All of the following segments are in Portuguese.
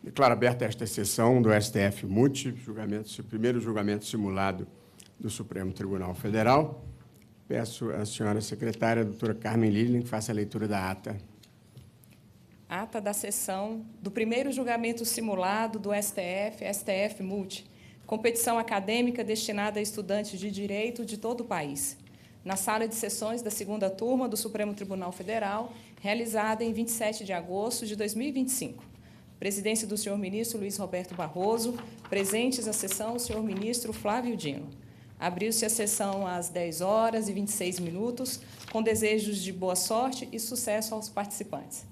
Declaro aberta esta sessão do STF-MUT, primeiro julgamento simulado do Supremo Tribunal Federal. Peço à senhora secretária, doutora Carmen Lilian, que faça a leitura da ata. Ata da sessão do primeiro julgamento simulado do STF-MUT, competição acadêmica destinada a estudantes de direito de todo o país, na sala de sessões da segunda turma do Supremo Tribunal Federal, realizada em 27 de agosto de 2025. Presidência do senhor ministro Luiz Roberto Barroso, presentes à sessão o senhor ministro Flávio Dino. Abriu-se a sessão às 10h26, com desejos de boa sorte e sucesso aos participantes.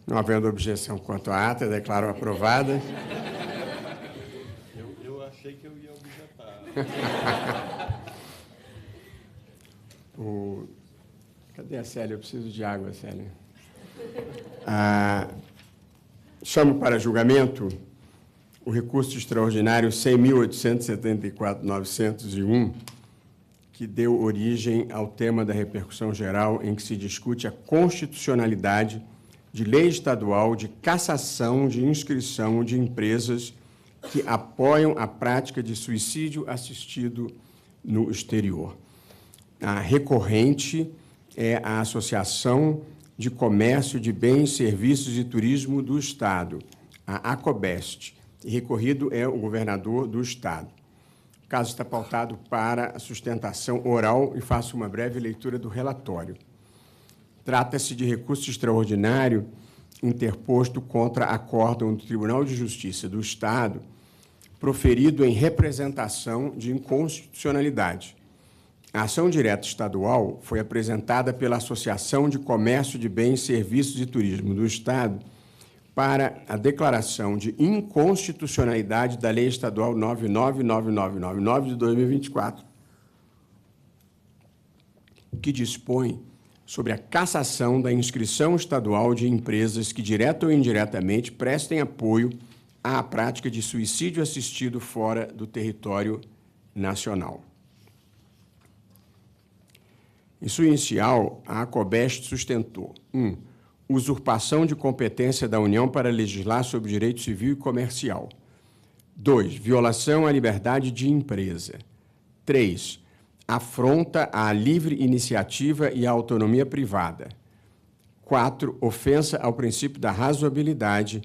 Não havendo objeção quanto à ata, declaro aprovada. Eu achei que eu ia objetar. Cadê a Célia? Eu preciso de água, Célia. Chamo para julgamento o recurso extraordinário 100.874.901, que deu origem ao tema da repercussão geral em que se discute a constitucionalidade de lei estadual de cassação de inscrição de empresas que apoiam a prática de suicídio assistido no exterior. A recorrente é a Associação de Comércio de Bens, Serviços e Turismo do Estado, a ACOBEST, e recorrido é o governador do Estado. O caso está pautado para a sustentação oral e faço uma breve leitura do relatório. Trata-se de recurso extraordinário interposto contra acórdão do Tribunal de Justiça do Estado, proferido em representação de inconstitucionalidade. A ação direta estadual foi apresentada pela Associação de Comércio de Bens, Serviços e Turismo do Estado para a declaração de inconstitucionalidade da Lei Estadual 999999 de 2024, que dispõe sobre a cassação da inscrição estadual de empresas que, direta ou indiretamente, prestem apoio à prática de suicídio assistido fora do território nacional. Em sua inicial, a ACOBEST sustentou: 1. Usurpação de competência da União para legislar sobre direito civil e comercial. 2. Violação à liberdade de empresa. 3. Afronta à livre iniciativa e à autonomia privada. 4. Ofensa ao princípio da razoabilidade.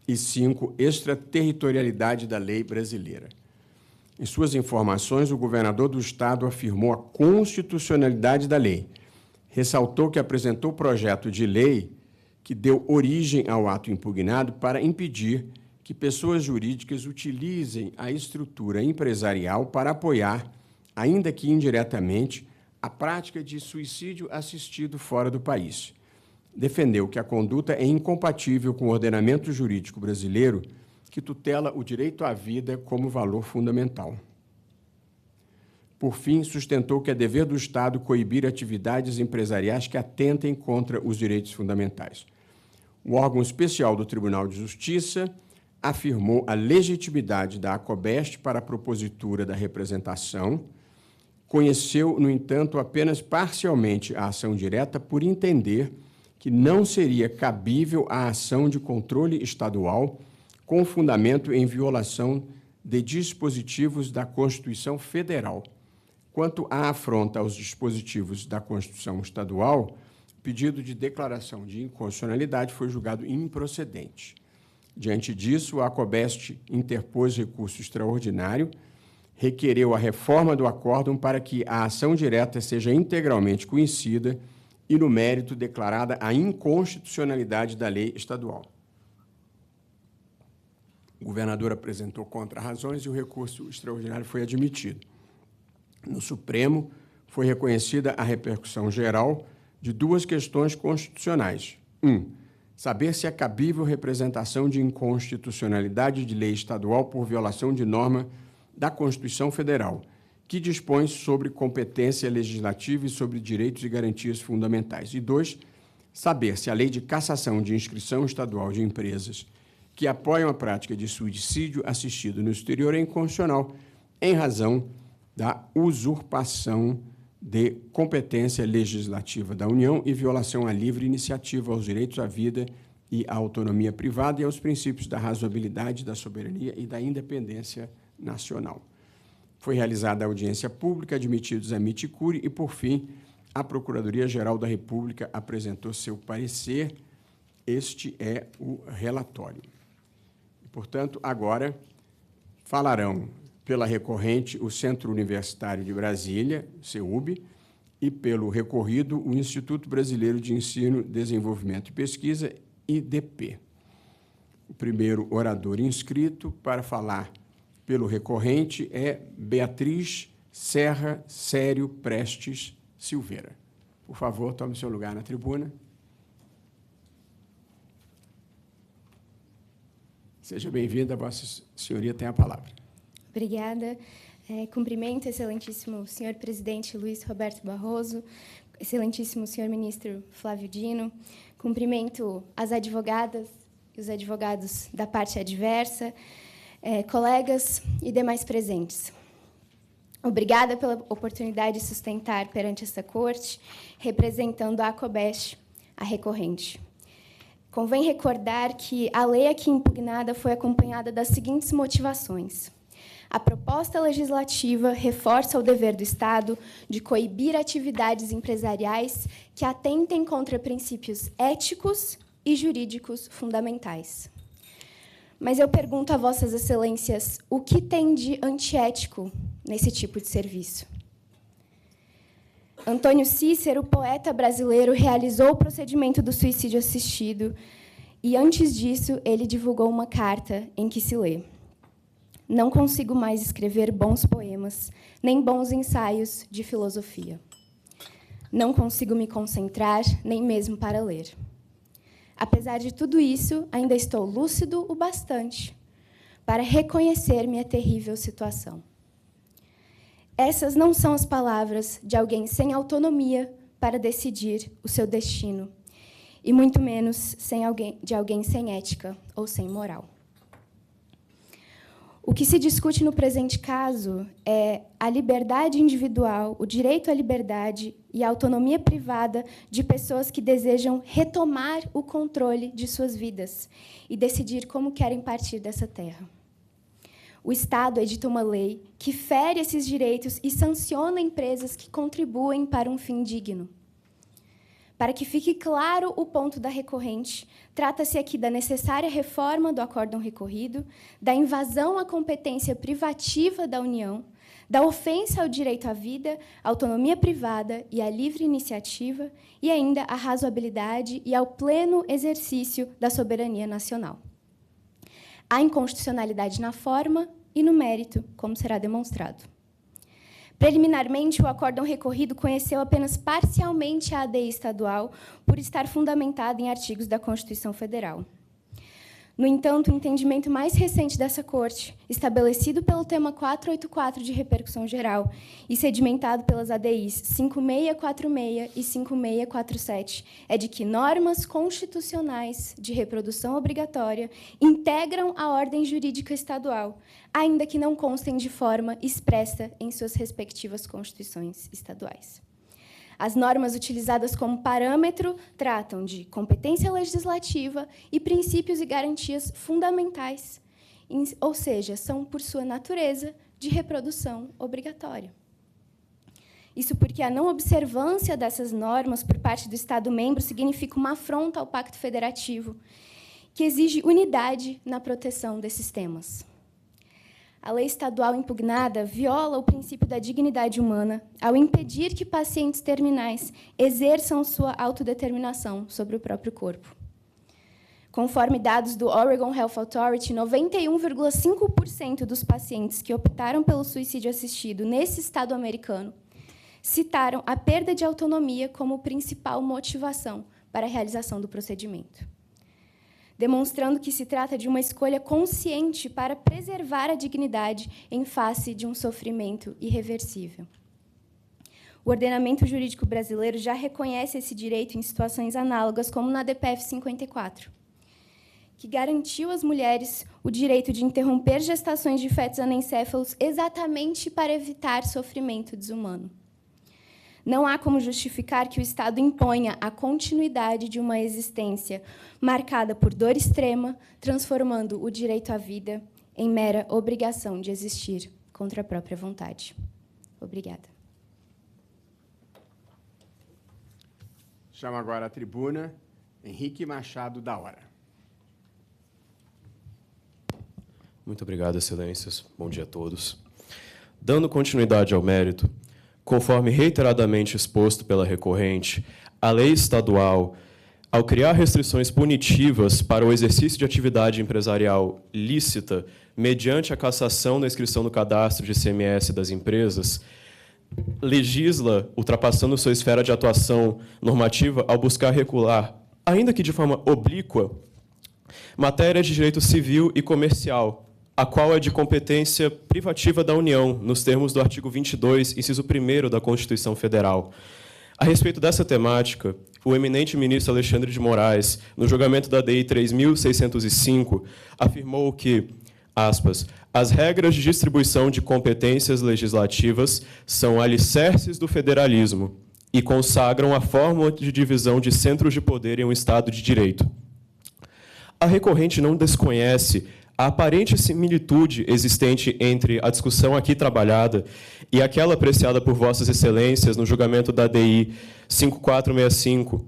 E 5. Extraterritorialidade da lei brasileira. Em suas informações, o governador do Estado afirmou a constitucionalidade da lei. Ressaltou que apresentou projeto de lei que deu origem ao ato impugnado para impedir que pessoas jurídicas utilizem a estrutura empresarial para apoiar, ainda que indiretamente, a prática de suicídio assistido fora do país. Defendeu que a conduta é incompatível com o ordenamento jurídico brasileiro, que tutela o direito à vida como valor fundamental. Por fim, sustentou que é dever do Estado coibir atividades empresariais que atentem contra os direitos fundamentais. O órgão especial do Tribunal de Justiça afirmou a legitimidade da ACOBEST para a propositura da representação, conheceu, no entanto, apenas parcialmente a ação direta por entender que não seria cabível a ação de controle estadual com fundamento em violação de dispositivos da Constituição Federal. Quanto à afronta aos dispositivos da Constituição Estadual, o pedido de declaração de inconstitucionalidade foi julgado improcedente. Diante disso, a ACOBEST interpôs recurso extraordinário, requereu a reforma do acórdão para que a ação direta seja integralmente conhecida e, no mérito, declarada a inconstitucionalidade da lei estadual. O governador apresentou contra-razões e o recurso extraordinário foi admitido. No Supremo, foi reconhecida a repercussão geral de duas questões constitucionais. 1. Saber se é cabível representação de inconstitucionalidade de lei estadual por violação de norma da Constituição Federal, que dispõe sobre competência legislativa e sobre direitos e garantias fundamentais. E 2. Saber se a lei de cassação de inscrição estadual de empresas que apoiam a prática de suicídio assistido no exterior é inconstitucional, em razão da usurpação de competência legislativa da União e violação à livre iniciativa, aos direitos à vida e à autonomia privada e aos princípios da razoabilidade, da soberania e da independência nacional. Foi realizada a audiência pública, admitidos a miticure e, por fim, a Procuradoria-Geral da República apresentou seu parecer. Este é o relatório. E, portanto, agora falarão pela recorrente o Centro Universitário de Brasília, CEUB, e pelo recorrido o Instituto Brasileiro de Ensino, Desenvolvimento e Pesquisa, IDP. O primeiro orador inscrito para falar pelo recorrente é Beatriz Serra Sério Prestes Silveira. Por favor, tome seu lugar na tribuna. Seja bem-vinda, Vossa Senhoria tem a palavra. Obrigada. Cumprimento, excelentíssimo senhor presidente Luiz Roberto Barroso, excelentíssimo senhor ministro Flávio Dino. Cumprimento as advogadas e os advogados da parte adversa, colegas e demais presentes. Obrigada pela oportunidade de sustentar perante esta corte, representando a ACOBEST, a recorrente. Convém recordar que a lei aqui impugnada foi acompanhada das seguintes motivações. A proposta legislativa reforça o dever do Estado de coibir atividades empresariais que atentem contra princípios éticos e jurídicos fundamentais. Mas eu pergunto a Vossas Excelências, o que tem de antiético nesse tipo de serviço? Antônio Cícero, poeta brasileiro, realizou o procedimento do suicídio assistido e, antes disso, ele divulgou uma carta em que se lê: não consigo mais escrever bons poemas, nem bons ensaios de filosofia. Não consigo me concentrar, nem mesmo para ler. Apesar de tudo isso, ainda estou lúcido o bastante para reconhecer minha terrível situação. Essas não são as palavras de alguém sem autonomia para decidir o seu destino, e muito menos de alguém sem ética ou sem moral. O que se discute no presente caso é a liberdade individual, o direito à liberdade e à autonomia privada de pessoas que desejam retomar o controle de suas vidas e decidir como querem partir dessa terra. O Estado edita uma lei que fere esses direitos e sanciona empresas que contribuem para um fim digno. Para que fique claro o ponto da recorrente, trata-se aqui da necessária reforma do acórdão recorrido, da invasão à competência privativa da União, da ofensa ao direito à vida, à autonomia privada e à livre iniciativa, e ainda à razoabilidade e ao pleno exercício da soberania nacional. Há inconstitucionalidade na forma e no mérito, como será demonstrado. Preliminarmente, o acórdão recorrido conheceu apenas parcialmente a ADI estadual, por estar fundamentada em artigos da Constituição Federal. No entanto, o entendimento mais recente dessa Corte, estabelecido pelo tema 484 de repercussão geral e sedimentado pelas ADIs 5646 e 5647, é de que normas constitucionais de reprodução obrigatória integram a ordem jurídica estadual, ainda que não constem de forma expressa em suas respectivas constituições estaduais. As normas utilizadas como parâmetro tratam de competência legislativa e princípios e garantias fundamentais, ou seja, são, por sua natureza, de reprodução obrigatória. Isso porque a não observância dessas normas por parte do Estado-membro significa uma afronta ao Pacto Federativo, que exige unidade na proteção desses temas. A lei estadual impugnada viola o princípio da dignidade humana ao impedir que pacientes terminais exerçam sua autodeterminação sobre o próprio corpo. Conforme dados do Oregon Health Authority, 91,5% dos pacientes que optaram pelo suicídio assistido nesse estado americano citaram a perda de autonomia como principal motivação para a realização do procedimento, demonstrando que se trata de uma escolha consciente para preservar a dignidade em face de um sofrimento irreversível. O ordenamento jurídico brasileiro já reconhece esse direito em situações análogas, como na DPF 54, que garantiu às mulheres o direito de interromper gestações de fetos anencéfalos exatamente para evitar sofrimento desumano. Não há como justificar que o Estado imponha a continuidade de uma existência marcada por dor extrema, transformando o direito à vida em mera obrigação de existir contra a própria vontade. Obrigada. Chamo agora à tribuna Henrique Machado da Hora. Muito obrigado, Excelências. Bom dia a todos. Dando continuidade ao mérito, conforme reiteradamente exposto pela recorrente, a lei estadual, ao criar restrições punitivas para o exercício de atividade empresarial lícita, mediante a cassação da inscrição no cadastro de ICMS das empresas, legisla, ultrapassando sua esfera de atuação normativa, ao buscar regular, ainda que de forma oblíqua, matéria de direito civil e comercial, a qual é de competência privativa da União, nos termos do artigo 22, inciso 1º da Constituição Federal. A respeito dessa temática, o eminente ministro Alexandre de Moraes, no julgamento da DI 3.605, afirmou que, aspas, as regras de distribuição de competências legislativas são alicerces do federalismo e consagram a fórmula de divisão de centros de poder em um Estado de direito. A recorrente não desconhece a aparente similitude existente entre a discussão aqui trabalhada e aquela apreciada por Vossas Excelências no julgamento da DI 5465,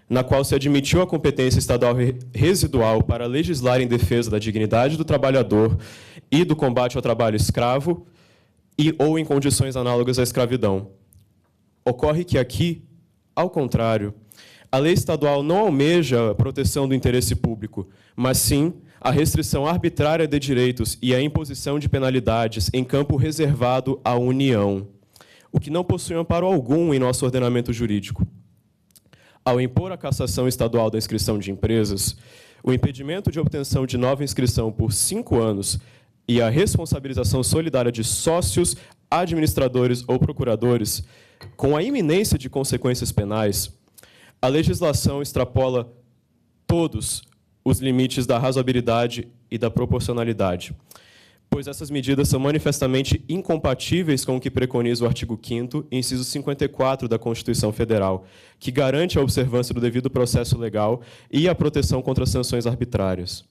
na qual se admitiu a competência estadual residual para legislar em defesa da dignidade do trabalhador e do combate ao trabalho escravo e ou em condições análogas à escravidão. Ocorre que aqui, ao contrário, a lei estadual não almeja a proteção do interesse público, mas sim a restrição arbitrária de direitos e a imposição de penalidades em campo reservado à União, o que não possui amparo algum em nosso ordenamento jurídico. Ao impor a cassação estadual da inscrição de empresas, o impedimento de obtenção de nova inscrição por 5 anos e a responsabilização solidária de sócios, administradores ou procuradores, com a iminência de consequências penais, a legislação extrapola todos os limites da razoabilidade e da proporcionalidade, pois essas medidas são manifestamente incompatíveis com o que preconiza o artigo 5º, inciso 54 da Constituição Federal, que garante a observância do devido processo legal e a proteção contra sanções arbitrárias.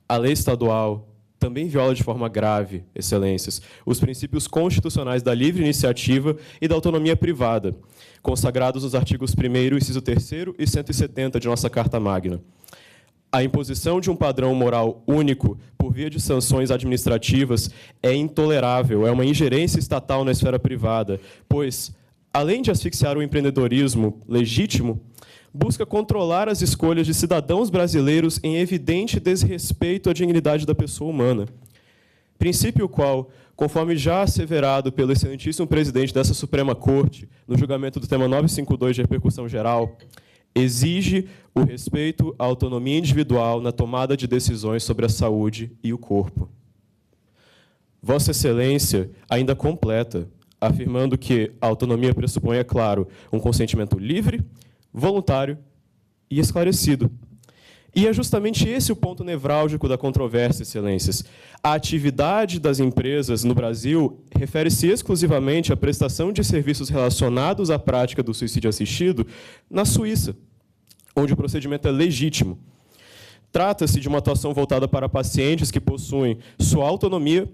A lei estadual também viola de forma grave, Excelências, os princípios constitucionais da livre iniciativa e da autonomia privada, consagrados nos artigos 1º, inciso 3º e 170 de nossa Carta Magna. A imposição de um padrão moral único por via de sanções administrativas é intolerável, é uma ingerência estatal na esfera privada, pois, além de asfixiar o empreendedorismo legítimo, busca controlar as escolhas de cidadãos brasileiros em evidente desrespeito à dignidade da pessoa humana. Princípio o qual, conforme já asseverado pelo excelentíssimo presidente dessa Suprema Corte, no julgamento do tema 952 de repercussão geral, exige o respeito à autonomia individual na tomada de decisões sobre a saúde e o corpo. Vossa Excelência ainda completa, afirmando que a autonomia pressupõe, é claro, um consentimento livre, voluntário e esclarecido. E é justamente esse o ponto nevrálgico da controvérsia, Excelências. A atividade das empresas no Brasil refere-se exclusivamente à prestação de serviços relacionados à prática do suicídio assistido na Suíça, onde o procedimento é legítimo. Trata-se de uma atuação voltada para pacientes que possuem sua autonomia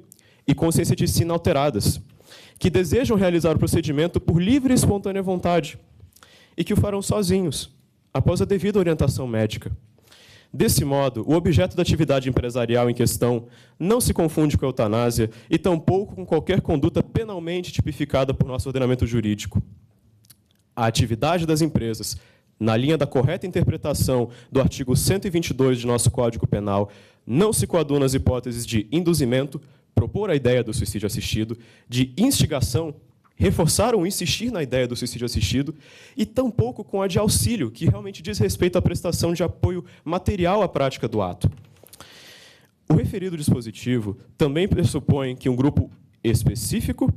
e consciência de si inalteradas, que desejam realizar o procedimento por livre e espontânea vontade e que o farão sozinhos, após a devida orientação médica. Desse modo, o objeto da atividade empresarial em questão não se confunde com a eutanásia e tampouco com qualquer conduta penalmente tipificada por nosso ordenamento jurídico. A atividade das empresas, na linha da correta interpretação do artigo 122 de nosso Código Penal, não se coaduna às hipóteses de induzimento, propor a ideia do suicídio assistido, de instigação, reforçar ou insistir na ideia do suicídio assistido, e tampouco com a de auxílio, que realmente diz respeito à prestação de apoio material à prática do ato. O referido dispositivo também pressupõe que um grupo específico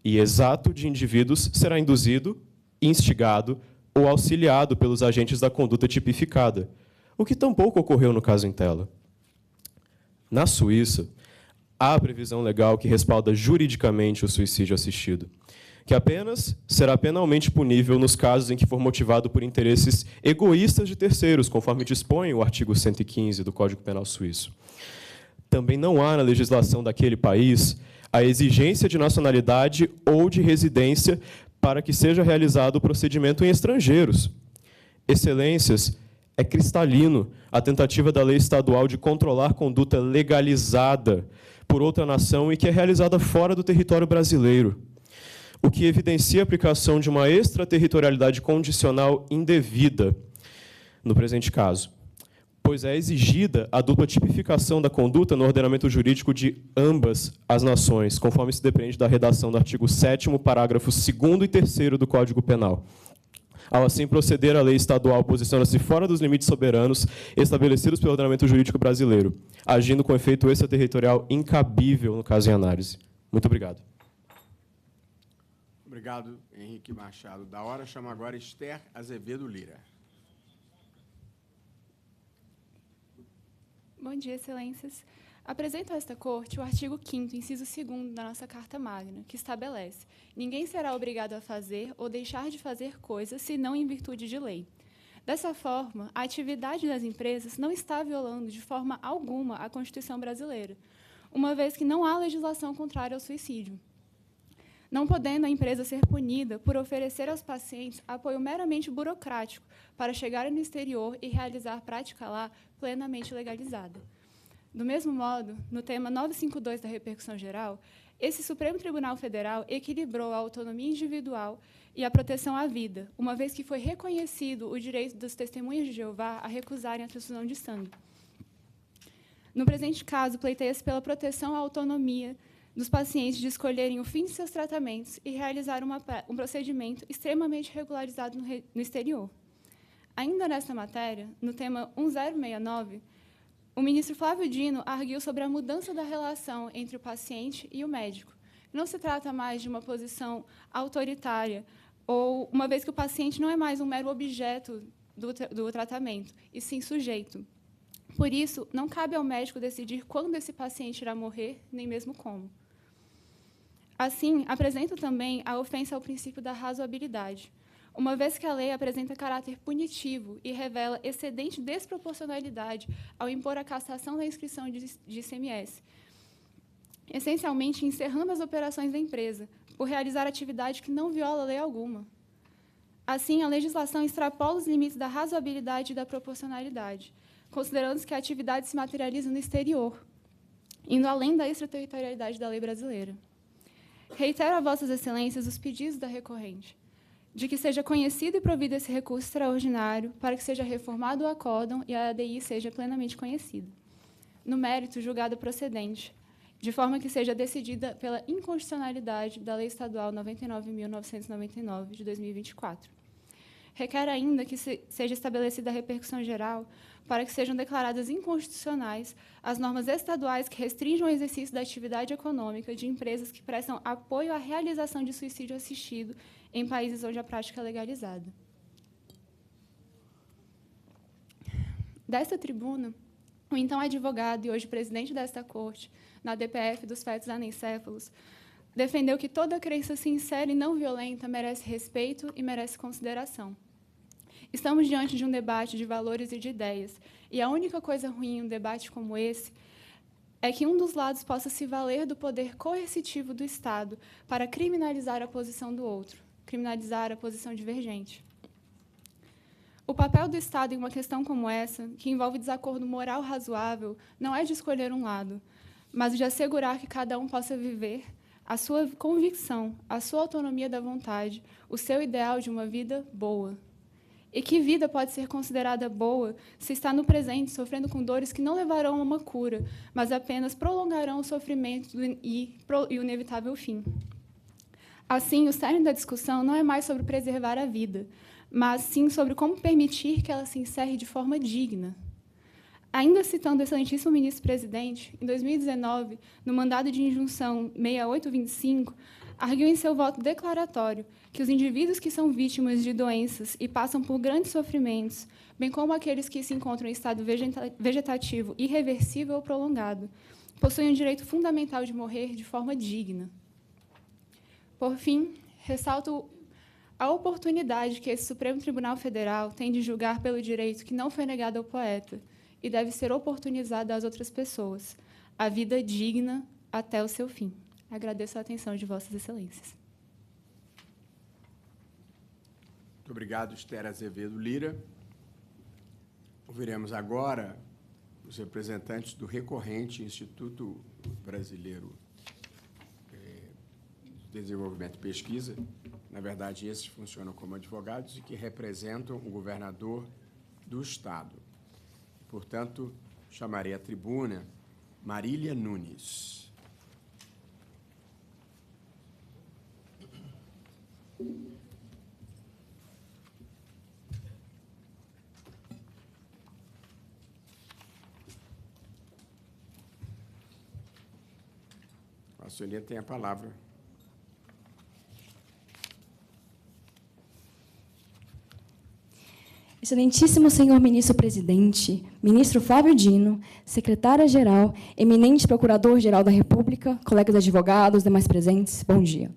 e exato de indivíduos será induzido, instigado ou auxiliado pelos agentes da conduta tipificada, o que tampouco ocorreu no caso em tela. Na Suíça, há previsão legal que respalda juridicamente o suicídio assistido, que apenas será penalmente punível nos casos em que for motivado por interesses egoístas de terceiros, conforme dispõe o artigo 115 do Código Penal suíço. Também não há na legislação daquele país a exigência de nacionalidade ou de residência para que seja realizado o procedimento em estrangeiros. Excelências, é cristalino a tentativa da lei estadual de controlar conduta legalizada por outra nação e que é realizada fora do território brasileiro, o que evidencia a aplicação de uma extraterritorialidade condicional indevida, no presente caso, pois é exigida a dupla tipificação da conduta no ordenamento jurídico de ambas as nações, conforme se depende da redação do artigo 7º, parágrafos 2º e 3º do Código Penal. Ao assim proceder, a lei estadual posiciona-se fora dos limites soberanos estabelecidos pelo ordenamento jurídico brasileiro, agindo com efeito extraterritorial incabível no caso em análise. Muito obrigado. Obrigado, Henrique Machado. Da hora, chama agora Esther Azevedo Lira. Bom dia, Excelências. Apresento a esta Corte o artigo 5º, inciso 2º da nossa Carta Magna, que estabelece: ninguém será obrigado a fazer ou deixar de fazer coisas, senão em virtude de lei. Dessa forma, a atividade das empresas não está violando de forma alguma a Constituição brasileira, uma vez que não há legislação contrária ao suicídio, não podendo a empresa ser punida por oferecer aos pacientes apoio meramente burocrático para chegar no exterior e realizar prática lá plenamente legalizada. Do mesmo modo, no tema 952 da repercussão geral, esse Supremo Tribunal Federal equilibrou a autonomia individual e a proteção à vida, uma vez que foi reconhecido o direito das testemunhas de Jeová a recusarem a transfusão de sangue. No presente caso, pleiteia-se pela proteção à autonomia dos pacientes de escolherem o fim de seus tratamentos e realizar um procedimento extremamente regularizado no exterior. Ainda nesta matéria, no tema 1069, o ministro Flávio Dino arguiu sobre a mudança da relação entre o paciente e o médico. Não se trata mais de uma posição autoritária, ou uma vez que o paciente não é mais um mero objeto do tratamento, e sim sujeito. Por isso, não cabe ao médico decidir quando esse paciente irá morrer, nem mesmo como. Assim, apresento também a ofensa ao princípio da razoabilidade, uma vez que a lei apresenta caráter punitivo e revela excedente desproporcionalidade ao impor a cassação da inscrição de ICMS, essencialmente encerrando as operações da empresa, por realizar atividade que não viola lei alguma. Assim, a legislação extrapola os limites da razoabilidade e da proporcionalidade, considerando que a atividade se materializa no exterior, indo além da extraterritorialidade da lei brasileira. Reitero a Vossas Excelências os pedidos da recorrente, de que seja conhecido e provido esse recurso extraordinário para que seja reformado o acórdão e a ADI seja plenamente conhecida. No mérito, julgado procedente, de forma que seja decidida pela inconstitucionalidade da Lei Estadual 99.999, de 2024. Requer ainda que seja estabelecida a repercussão geral para que sejam declaradas inconstitucionais as normas estaduais que restringam o exercício da atividade econômica de empresas que prestam apoio à realização de suicídio assistido em países onde a prática é legalizada. Desta tribuna, o então advogado e hoje presidente desta Corte, na DPF dos fetos anencéfalos, defendeu que toda crença sincera e não violenta merece respeito e merece consideração. Estamos diante de um debate de valores e de ideias, e a única coisa ruim em um debate como esse é que um dos lados possa se valer do poder coercitivo do Estado para criminalizar a posição do outro, criminalizar a posição divergente. O papel do Estado em uma questão como essa, que envolve desacordo moral razoável, não é de escolher um lado, mas de assegurar que cada um possa viver a sua convicção, a sua autonomia da vontade, o seu ideal de uma vida boa. E que vida pode ser considerada boa se está no presente sofrendo com dores que não levarão a uma cura, mas apenas prolongarão o sofrimento e o inevitável fim. Assim, o cerne da discussão não é mais sobre preservar a vida, mas sim sobre como permitir que ela se encerre de forma digna. Ainda citando o excelentíssimo ministro-presidente, em 2019, no mandado de injunção 6825, arguiu em seu voto declaratório que os indivíduos que são vítimas de doenças e passam por grandes sofrimentos, bem como aqueles que se encontram em estado vegetativo irreversível ou prolongado, possuem o direito fundamental de morrer de forma digna. Por fim, Ressalto a oportunidade que esse Supremo Tribunal Federal tem de julgar pelo direito que não foi negado ao poeta e deve ser oportunizado às outras pessoas, a vida digna até o seu fim. Agradeço a atenção de Vossas Excelências. Muito obrigado, Esther Azevedo Lira. Ouviremos agora os representantes do recorrente Instituto Brasileiro de Desenvolvimento e Pesquisa. Na verdade, esses funcionam como advogados e que representam o governador do Estado. Portanto, chamarei à tribuna Marília Nunes. A senhoria tem a palavra. Excelentíssimo senhor ministro-presidente, ministro Flávio Dino, secretária-geral, eminente procurador-geral da República, colegas advogados, demais presentes, bom dia.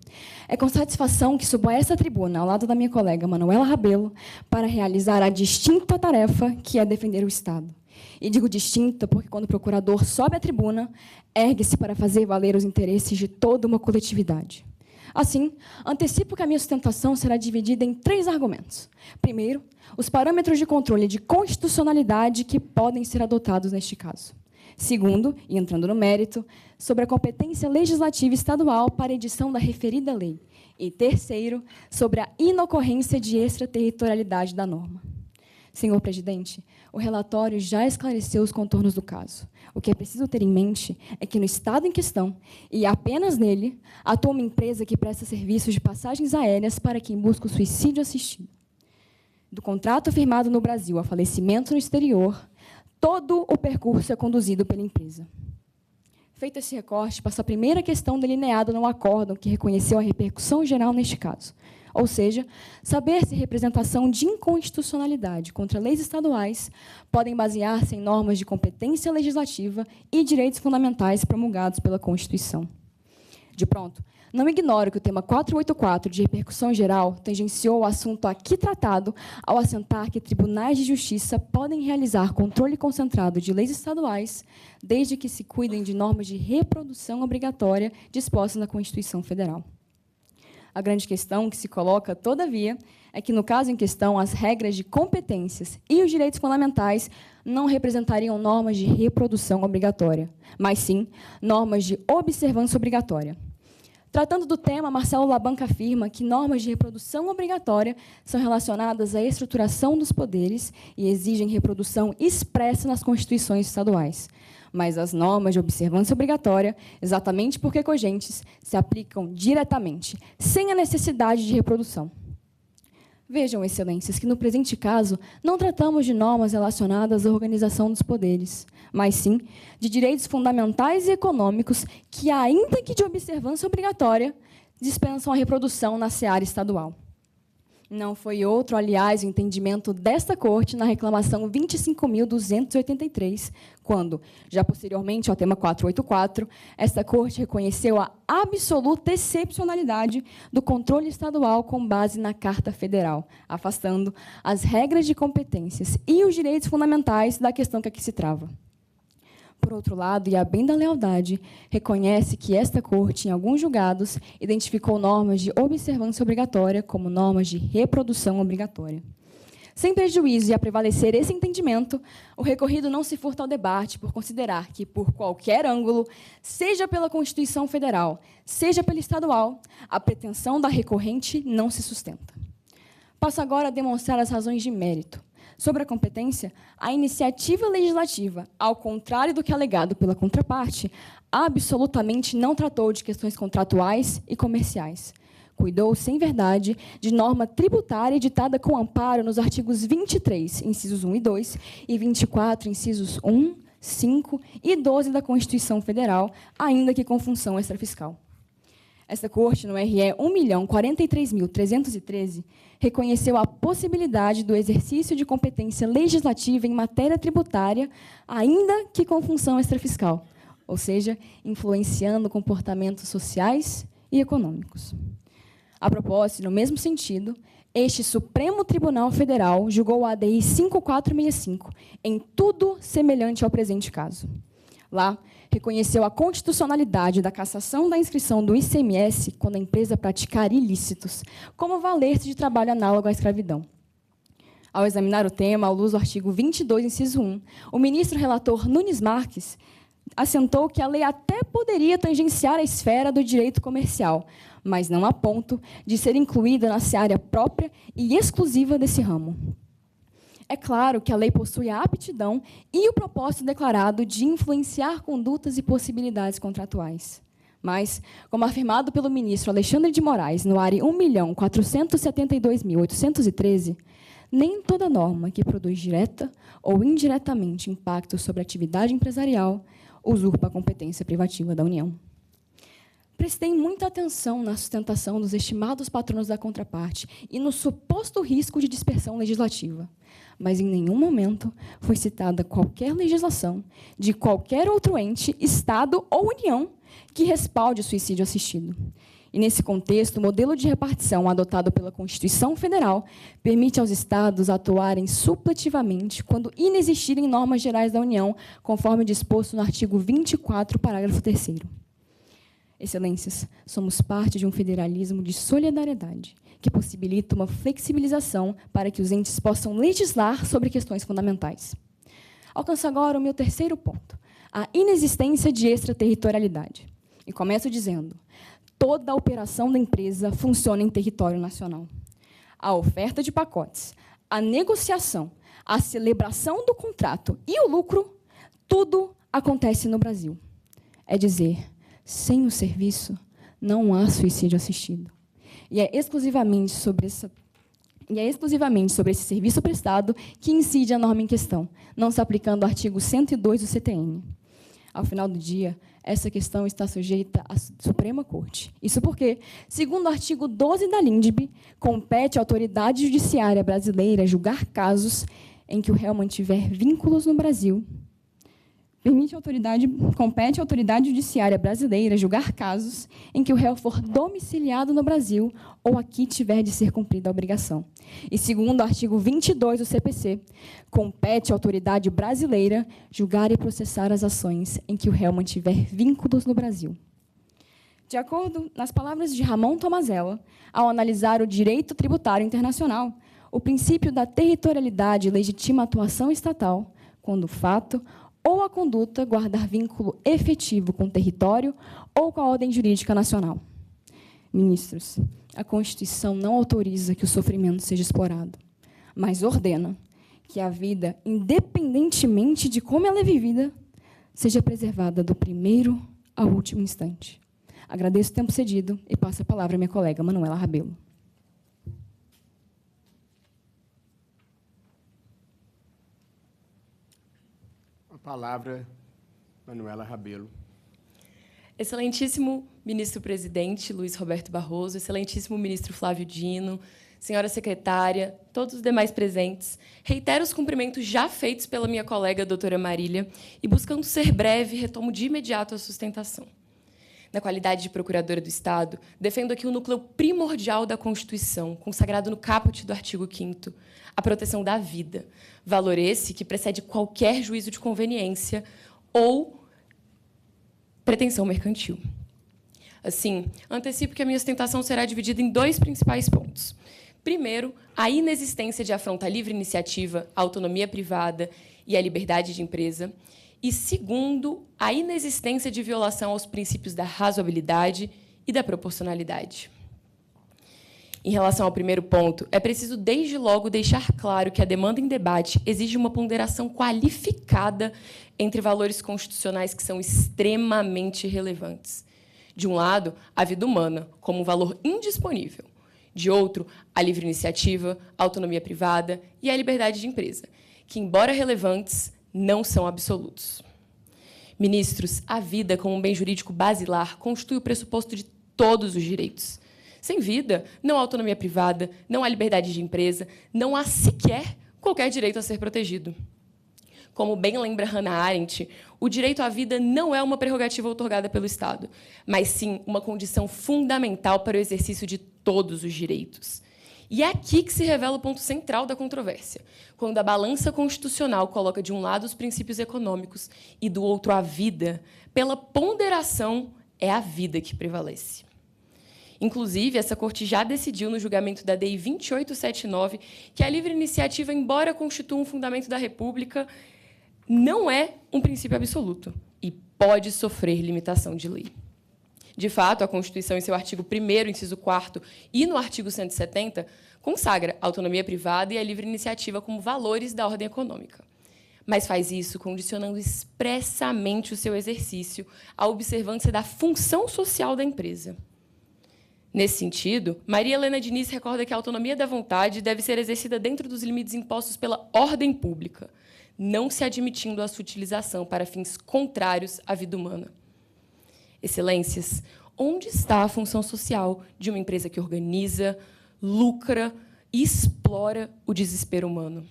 É com satisfação que subo a esta tribuna, ao lado da minha colega Manuela Rabelo, para realizar a distinta tarefa que é defender o Estado. E digo distinta porque, quando o procurador sobe à tribuna, ergue-se para fazer valer os interesses de toda uma coletividade. Assim, antecipo que a minha sustentação será dividida em 3 argumentos. Primeiro, os parâmetros de controle de constitucionalidade que podem ser adotados neste caso. Segundo, e entrando no mérito, sobre a competência legislativa estadual para a edição da referida lei. E terceiro, sobre a inocorrência de extraterritorialidade da norma. Senhor presidente, o relatório já esclareceu os contornos do caso. O que é preciso ter em mente é que, no estado em questão, e apenas nele, atua uma empresa que presta serviços de passagens aéreas para quem busca o suicídio assistido. Do contrato firmado no Brasil a falecimento no exterior, todo o percurso é conduzido pela empresa. Feito esse recorte, passo à primeira questão delineada no acórdão que reconheceu a repercussão geral neste caso. Ou seja, saber se representação de inconstitucionalidade contra leis estaduais podem basear-se em normas de competência legislativa e direitos fundamentais promulgados pela Constituição. De pronto, não ignoro que o tema 484, de repercussão geral, tangenciou o assunto aqui tratado ao assentar que tribunais de justiça podem realizar controle concentrado de leis estaduais, desde que se cuidem de normas de reprodução obrigatória dispostas na Constituição Federal. A grande questão que se coloca, todavia, é que, no caso em questão, as regras de competências e os direitos fundamentais não representariam normas de reprodução obrigatória, mas sim normas de observância obrigatória. Tratando do tema, Marcelo Labanca afirma que normas de reprodução obrigatória são relacionadas à estruturação dos poderes e exigem reprodução expressa nas constituições estaduais. Mas as normas de observância obrigatória, exatamente porque cogentes, se aplicam diretamente, sem a necessidade de reprodução. Vejam, excelências, que no presente caso não tratamos de normas relacionadas à organização dos poderes, mas sim de direitos fundamentais e econômicos que, ainda que de observância obrigatória, dispensam a reprodução na seara estadual. Não foi outro, aliás, o entendimento desta Corte na reclamação 25.283, quando, já posteriormente ao tema 484, esta Corte reconheceu a absoluta excepcionalidade do controle estadual com base na Carta Federal, afastando as regras de competências e os direitos fundamentais da questão que aqui se trava. Por outro lado, e a bem da lealdade, reconhece que esta Corte, em alguns julgados, identificou normas de observância obrigatória como normas de reprodução obrigatória. Sem prejuízo e a prevalecer esse entendimento, o recorrido não se furta ao debate por considerar que, por qualquer ângulo, seja pela Constituição Federal, seja pela estadual, a pretensão da recorrente não se sustenta. Passo agora a demonstrar as razões de mérito. Sobre a competência, a iniciativa legislativa, ao contrário do que é alegado pela contraparte, absolutamente não tratou de questões contratuais e comerciais. Cuidou, sem verdade, de norma tributária editada com amparo nos artigos 23, incisos 1 e 2, e 24, incisos 1, 5 e 12 da Constituição Federal, ainda que com função extrafiscal. Esta Corte, no RE 1.043.313, reconheceu a possibilidade do exercício de competência legislativa em matéria tributária, ainda que com função extrafiscal, ou seja, influenciando comportamentos sociais e econômicos. A propósito, no mesmo sentido, este Supremo Tribunal Federal julgou a ADI 5465 em tudo semelhante ao presente caso. Lá, reconheceu a constitucionalidade da cassação da inscrição do ICMS quando a empresa praticar ilícitos, como valer-se de trabalho análogo à escravidão. Ao examinar o tema, à luz do artigo 22, inciso 1, o ministro relator Nunes Marques assentou que a lei até poderia tangenciar a esfera do direito comercial, mas não a ponto de ser incluída na seara própria e exclusiva desse ramo. É claro que a lei possui a aptidão e o propósito declarado de influenciar condutas e possibilidades contratuais. Mas, como afirmado pelo ministro Alexandre de Moraes no ARI 1.472.813, nem toda norma que produz direta ou indiretamente impacto sobre a atividade empresarial usurpa a competência privativa da União. Prestei muita atenção na sustentação dos estimados patronos da contraparte e no suposto risco de dispersão legislativa, mas em nenhum momento foi citada qualquer legislação de qualquer outro ente, Estado ou União que respalde o suicídio assistido. E, nesse contexto, o modelo de repartição adotado pela Constituição Federal permite aos Estados atuarem supletivamente quando inexistirem normas gerais da União, conforme disposto no artigo 24, parágrafo 3º. Excelências, somos parte de um federalismo de solidariedade, que possibilita uma flexibilização para que os entes possam legislar sobre questões fundamentais. Alcanço agora o meu terceiro ponto, a inexistência de extraterritorialidade. E começo dizendo: toda a operação da empresa funciona em território nacional. A oferta de pacotes, a negociação, a celebração do contrato e o lucro, tudo acontece no Brasil. É dizer, sem o serviço, não há suicídio assistido. E é exclusivamente sobre esse serviço prestado que incide a norma em questão, não se aplicando o artigo 102 do CTN. Ao final do dia, essa questão está sujeita à Suprema Corte. Isso porque, segundo o artigo 12 da LINDB, compete à autoridade judiciária brasileira julgar casos em que o réu mantiver vínculos no Brasil. Compete à autoridade judiciária brasileira julgar casos em que o réu for domiciliado no Brasil ou aqui tiver de ser cumprida a obrigação. E, segundo o artigo 22 do CPC, compete à autoridade brasileira julgar e processar as ações em que o réu mantiver vínculos no Brasil. De acordo nas palavras de Ramon Tomazella, ao analisar o direito tributário internacional, o princípio da territorialidade legitima a atuação estatal quando o fato ou a conduta guardar vínculo efetivo com o território ou com a ordem jurídica nacional. Ministros, a Constituição não autoriza que o sofrimento seja explorado, mas ordena que a vida, independentemente de como ela é vivida, seja preservada do primeiro ao último instante. Agradeço o tempo cedido e passo a palavra à minha colega Manuela Rabelo. Palavra, Manuela Rabelo. Excelentíssimo ministro-presidente Luiz Roberto Barroso, excelentíssimo ministro Flávio Dino, senhora secretária, todos os demais presentes, reitero os cumprimentos já feitos pela minha colega, doutora Marília, e, buscando ser breve, retomo de imediato a sustentação. Na qualidade de procuradora do Estado, defendo aqui o núcleo primordial da Constituição, consagrado no caput do artigo 5º, a proteção da vida, valor esse que precede qualquer juízo de conveniência ou pretensão mercantil. Assim, antecipo que a minha sustentação será dividida em dois principais pontos. Primeiro, a inexistência de afronta à livre iniciativa, à autonomia privada e à liberdade de empresa. E, segundo, a inexistência de violação aos princípios da razoabilidade e da proporcionalidade. Em relação ao primeiro ponto, é preciso, desde logo, deixar claro que a demanda em debate exige uma ponderação qualificada entre valores constitucionais que são extremamente relevantes. De um lado, a vida humana, como um valor indisponível. De outro, a livre iniciativa, a autonomia privada e a liberdade de empresa, que, embora relevantes, não são absolutos. Ministros, a vida, como um bem jurídico basilar, constitui o pressuposto de todos os direitos. Sem vida, não há autonomia privada, não há liberdade de empresa, não há sequer qualquer direito a ser protegido. Como bem lembra Hannah Arendt, o direito à vida não é uma prerrogativa outorgada pelo Estado, mas sim uma condição fundamental para o exercício de todos os direitos. E é aqui que se revela o ponto central da controvérsia, quando a balança constitucional coloca de um lado os princípios econômicos e do outro a vida, pela ponderação é a vida que prevalece. Inclusive, essa Corte já decidiu, no julgamento da DI 2879, que a livre iniciativa, embora constitua um fundamento da República, não é um princípio absoluto e pode sofrer limitação de lei. De fato, a Constituição, em seu artigo 1º, inciso 4º, e no artigo 170, consagra a autonomia privada e a livre iniciativa como valores da ordem econômica. Mas faz isso condicionando expressamente o seu exercício à observância da função social da empresa. Nesse sentido, Maria Helena Diniz recorda que a autonomia da vontade deve ser exercida dentro dos limites impostos pela ordem pública, não se admitindo a sua utilização para fins contrários à vida humana. Excelências, onde está a função social de uma empresa que organiza, lucra e explora o desespero humano?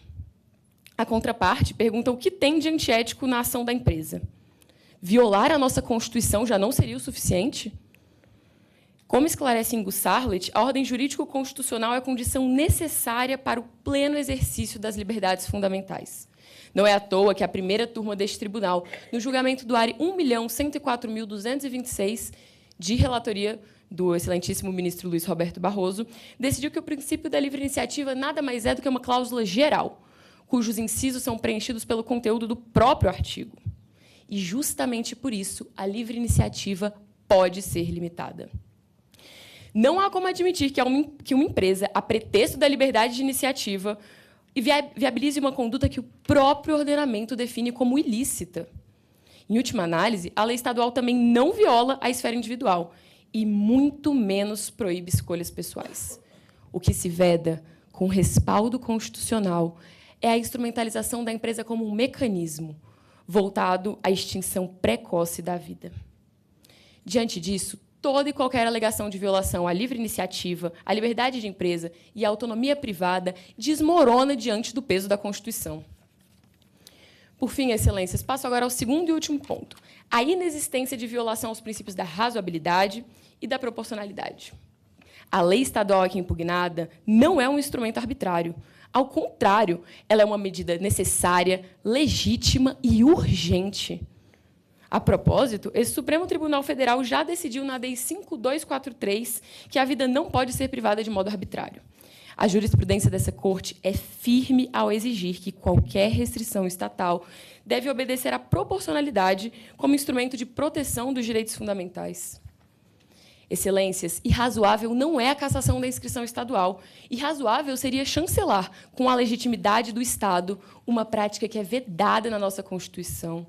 A contraparte pergunta o que tem de antiético na ação da empresa. Violar a nossa Constituição já não seria o suficiente? Como esclarece Ingo Sarlet, a ordem jurídico-constitucional é a condição necessária para o pleno exercício das liberdades fundamentais. Não é à toa que a primeira turma deste tribunal, no julgamento do ARE 1.104.226, de relatoria do excelentíssimo ministro Luiz Roberto Barroso, decidiu que o princípio da livre iniciativa nada mais é do que uma cláusula geral, cujos incisos são preenchidos pelo conteúdo do próprio artigo. E, justamente por isso, a livre iniciativa pode ser limitada. Não há como admitir que uma empresa, a pretexto da liberdade de iniciativa, viabilize uma conduta que o próprio ordenamento define como ilícita. Em última análise, a lei estadual também não viola a esfera individual e muito menos proíbe escolhas pessoais. O que se veda, com respaldo constitucional, é a instrumentalização da empresa como um mecanismo voltado à extinção precoce da vida. Diante disso, toda e qualquer alegação de violação à livre iniciativa, à liberdade de empresa e à autonomia privada desmorona diante do peso da Constituição. Por fim, excelências, passo agora ao segundo e último ponto, a inexistência de violação aos princípios da razoabilidade e da proporcionalidade. A lei estadual aqui impugnada não é um instrumento arbitrário. Ao contrário, ela é uma medida necessária, legítima e urgente. A propósito, esse Supremo Tribunal Federal já decidiu na DEI 5243 que a vida não pode ser privada de modo arbitrário. A jurisprudência dessa Corte é firme ao exigir que qualquer restrição estatal deve obedecer à proporcionalidade como instrumento de proteção dos direitos fundamentais. Excelências, irrazoável não é a cassação da inscrição estadual. Irrazoável seria chancelar, com a legitimidade do Estado, uma prática que é vedada na nossa Constituição.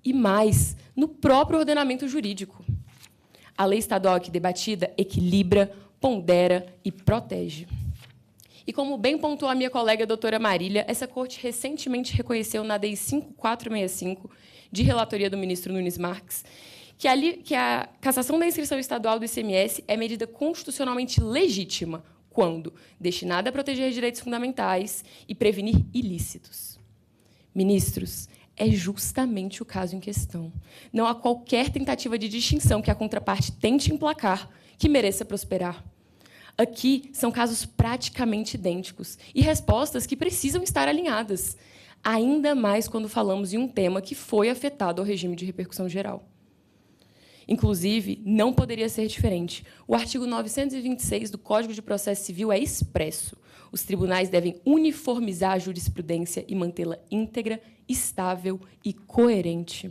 E mais, no próprio ordenamento jurídico. A lei estadual aqui debatida equilibra, pondera e protege. E, como bem pontuou a minha colega, a doutora Marília, essa Corte recentemente reconheceu na DEI 5465, de relatoria do ministro Nunes Marques, que a cassação da inscrição estadual do ICMS é medida constitucionalmente legítima quando destinada a proteger direitos fundamentais e prevenir ilícitos. Ministros, é justamente o caso em questão. Não há qualquer tentativa de distinção que a contraparte tente emplacar que mereça prosperar. Aqui são casos praticamente idênticos e respostas que precisam estar alinhadas, ainda mais quando falamos em um tema que foi afetado ao regime de repercussão geral. Inclusive, não poderia ser diferente. O artigo 926 do Código de Processo Civil é expresso. Os tribunais devem uniformizar a jurisprudência e mantê-la íntegra, estável e coerente.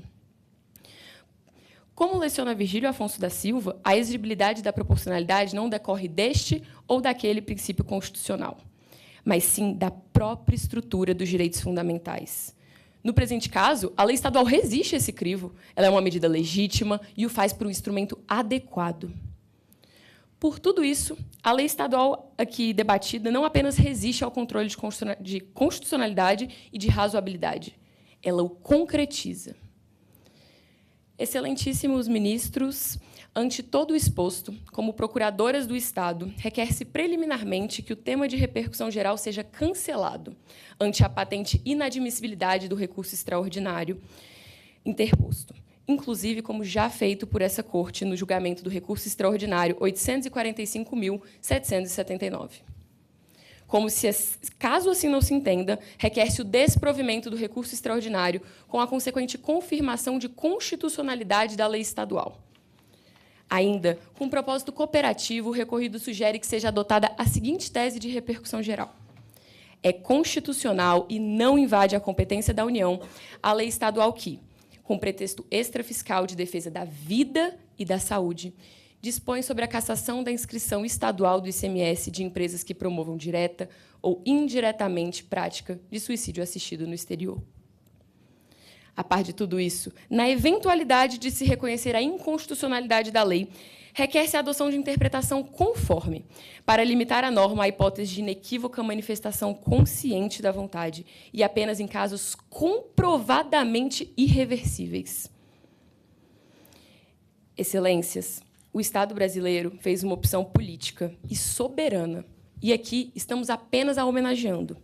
Como leciona Virgílio Afonso da Silva, a exigibilidade da proporcionalidade não decorre deste ou daquele princípio constitucional, mas sim da própria estrutura dos direitos fundamentais. No presente caso, a lei estadual resiste a esse crivo. Ela é uma medida legítima e o faz por um instrumento adequado. Por tudo isso, a lei estadual aqui debatida não apenas resiste ao controle de constitucionalidade e de razoabilidade, ela o concretiza. Excelentíssimos ministros, Ante todo o exposto, como procuradoras do Estado, requer-se preliminarmente que o tema de repercussão geral seja cancelado ante a patente inadmissibilidade do recurso extraordinário interposto, inclusive como já feito por essa Corte no julgamento do recurso extraordinário 845.779. Como se, caso assim não se entenda, requer-se o desprovimento do recurso extraordinário com a consequente confirmação de constitucionalidade da lei estadual. Ainda, com propósito cooperativo, o recorrido sugere que seja adotada a seguinte tese de repercussão geral. É constitucional e não invade a competência da União a lei estadual que, com pretexto extrafiscal de defesa da vida e da saúde, dispõe sobre a cassação da inscrição estadual do ICMS de empresas que promovam direta ou indiretamente prática de suicídio assistido no exterior. A par de tudo isso, na eventualidade de se reconhecer a inconstitucionalidade da lei, requer-se a adoção de interpretação conforme, para limitar a norma à hipótese de inequívoca manifestação consciente da vontade e apenas em casos comprovadamente irreversíveis. Excelências, o Estado brasileiro fez uma opção política e soberana, e aqui estamos apenas a homenageando.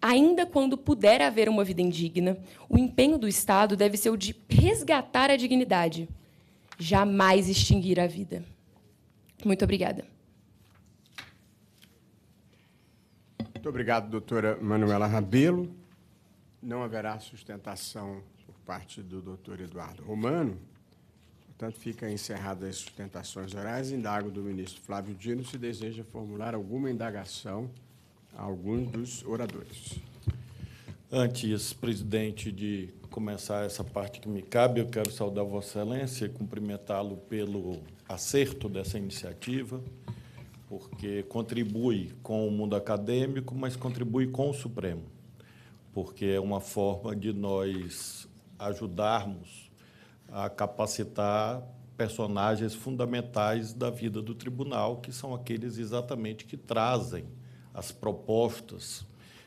Ainda quando puder haver uma vida indigna, o empenho do Estado deve ser o de resgatar a dignidade, jamais extinguir a vida. Muito obrigada. Muito obrigado, doutora Manuela Rabelo. Não haverá sustentação por parte do doutor Eduardo Romano. Portanto, fica encerradas as sustentações orais. Indago do ministro Flávio Dino se deseja formular alguma indagação a alguns dos oradores. Antes, presidente, de começar essa parte que me cabe, eu quero saudar Vossa Excelência e cumprimentá-lo pelo acerto dessa iniciativa, porque contribui com o mundo acadêmico, mas contribui com o Supremo, porque é uma forma de nós ajudarmos a capacitar personagens fundamentais da vida do tribunal, que são aqueles exatamente que trazem as propostas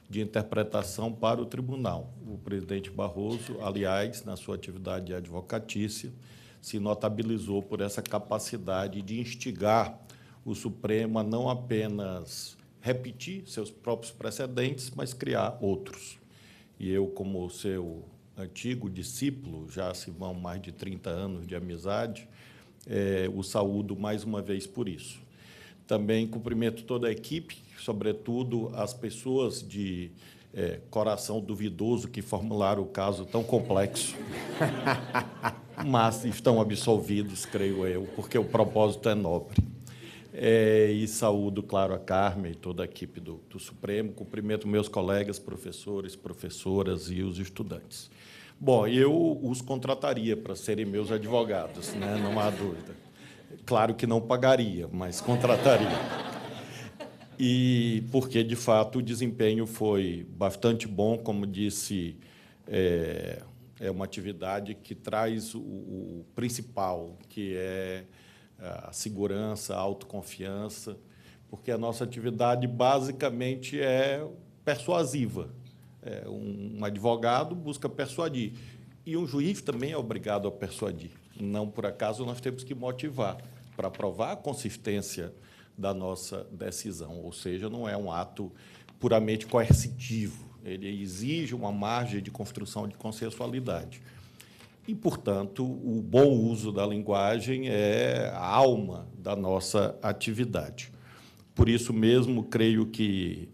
de interpretação para o tribunal. O presidente Barroso, aliás, na sua atividade advocatícia, se notabilizou por essa capacidade de instigar o Supremo a não apenas repetir seus próprios precedentes, mas criar outros. E eu, como seu antigo discípulo, já se vão mais de 30 anos de amizade, o saúdo mais uma vez por isso. Também cumprimento toda a equipe, sobretudo as pessoas de coração duvidoso que formularam o caso tão complexo, mas estão absolvidos, creio eu, porque o propósito é nobre. E saúdo, claro, a Carmen e toda a equipe do Supremo. Cumprimento meus colegas, professores, professoras e os estudantes. Bom, eu os contrataria para serem meus advogados, né? Não há dúvida. Claro que não pagaria, mas contrataria. E porque, de fato, o desempenho foi bastante bom, como disse, é uma atividade que traz o principal, que é a segurança, a autoconfiança, porque a nossa atividade basicamente é persuasiva. Um advogado busca persuadir, e um juiz também é obrigado a persuadir. Não por acaso nós temos que motivar para provar a consistência da nossa decisão, ou seja, não é um ato puramente coercitivo, ele exige uma margem de construção de consensualidade. E, portanto, o bom uso da linguagem é a alma da nossa atividade. Por isso mesmo, creio que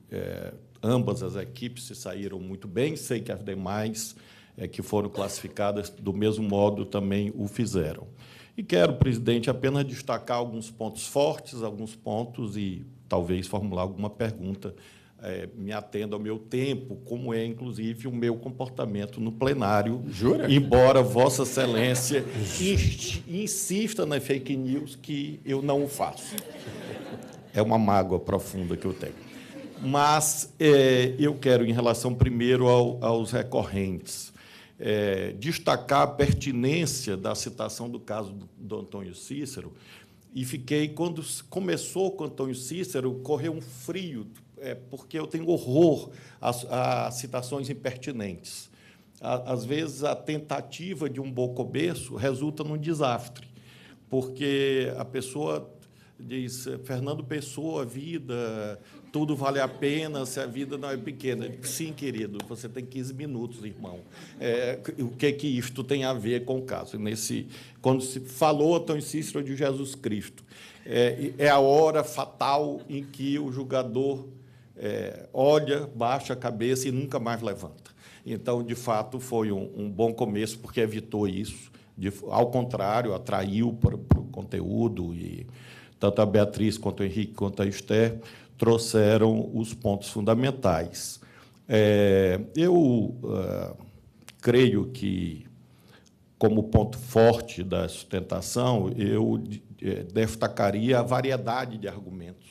ambas as equipes se saíram muito bem, sei que as demais que foram classificadas do mesmo modo também o fizeram. E quero, presidente, apenas destacar alguns pontos fortes, alguns pontos e talvez formular alguma pergunta, me atendo ao meu tempo, como é, inclusive, o meu comportamento no plenário. Jura? Embora Vossa Excelência insista na fake news, que eu não o faço. É uma mágoa profunda que eu tenho. Mas eu quero, em relação primeiro aos recorrentes, destacar a pertinência da citação do caso do Antônio Cícero, e fiquei, quando começou com Antônio Cícero, correu um frio, porque eu tenho horror a citações impertinentes. Às vezes, a tentativa de um bom começo resulta num desastre, porque a pessoa diz, Fernando Pessoa, vida, tudo vale a pena se a vida não é pequena. Eu digo, sim, querido, você tem 15 minutos, irmão. O que isto tem a ver com o caso? Quando se falou, Antônio Cícero, de Jesus Cristo, é a hora fatal em que o julgador olha, baixa a cabeça e nunca mais levanta. Então, de fato, foi um bom começo, porque evitou isso. Ao contrário, atraiu para o conteúdo, e tanto a Beatriz, quanto o Henrique, quanto a Esther trouxeram os pontos fundamentais. Eu creio que, como ponto forte da sustentação, eu destacaria a variedade de argumentos,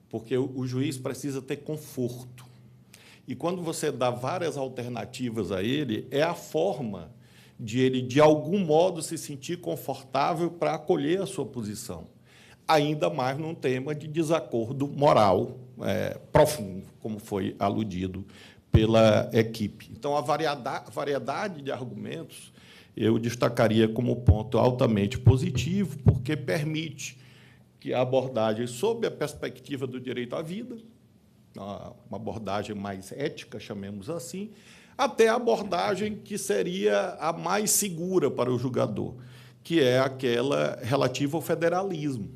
porque o juiz precisa ter conforto. E, quando você dá várias alternativas a ele, é a forma de ele, de algum modo, se sentir confortável para acolher a sua posição, ainda mais num tema de desacordo moral profundo, como foi aludido pela equipe. Então, a variedade de argumentos eu destacaria como ponto altamente positivo, porque permite que a abordagem sob a perspectiva do direito à vida, uma abordagem mais ética, chamemos assim, até a abordagem que seria a mais segura para o julgador, que é aquela relativa ao federalismo,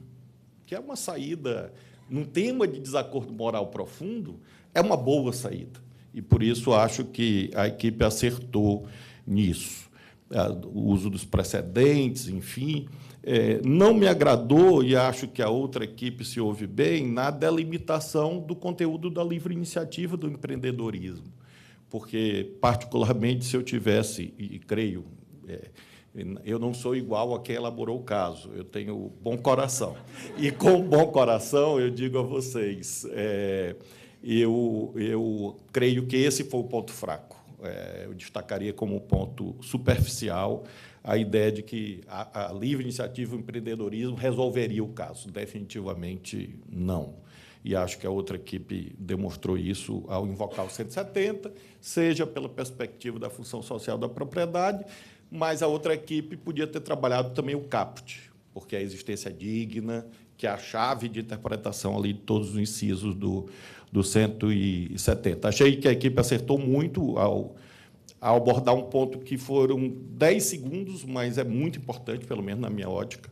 que é uma saída, num tema de desacordo moral profundo, é uma boa saída. E, por isso, acho que a equipe acertou nisso. O uso dos precedentes, enfim. Não me agradou, e acho que a outra equipe se ouve bem, na delimitação do conteúdo da livre iniciativa do empreendedorismo. Porque, particularmente, se eu tivesse, e creio, eu não sou igual a quem elaborou o caso, eu tenho bom coração. E, com bom coração, eu digo a vocês, eu creio que esse foi o ponto fraco. Eu destacaria como ponto superficial a ideia de que a livre iniciativa e o empreendedorismo resolveria o caso. Definitivamente não. E acho que a outra equipe demonstrou isso ao invocar o 170, seja pela perspectiva da função social da propriedade, mas a outra equipe podia ter trabalhado também o caput, porque a existência digna, que é a chave de interpretação ali de todos os incisos do 170. Achei que a equipe acertou muito ao abordar um ponto que foram 10 segundos, mas é muito importante, pelo menos na minha ótica,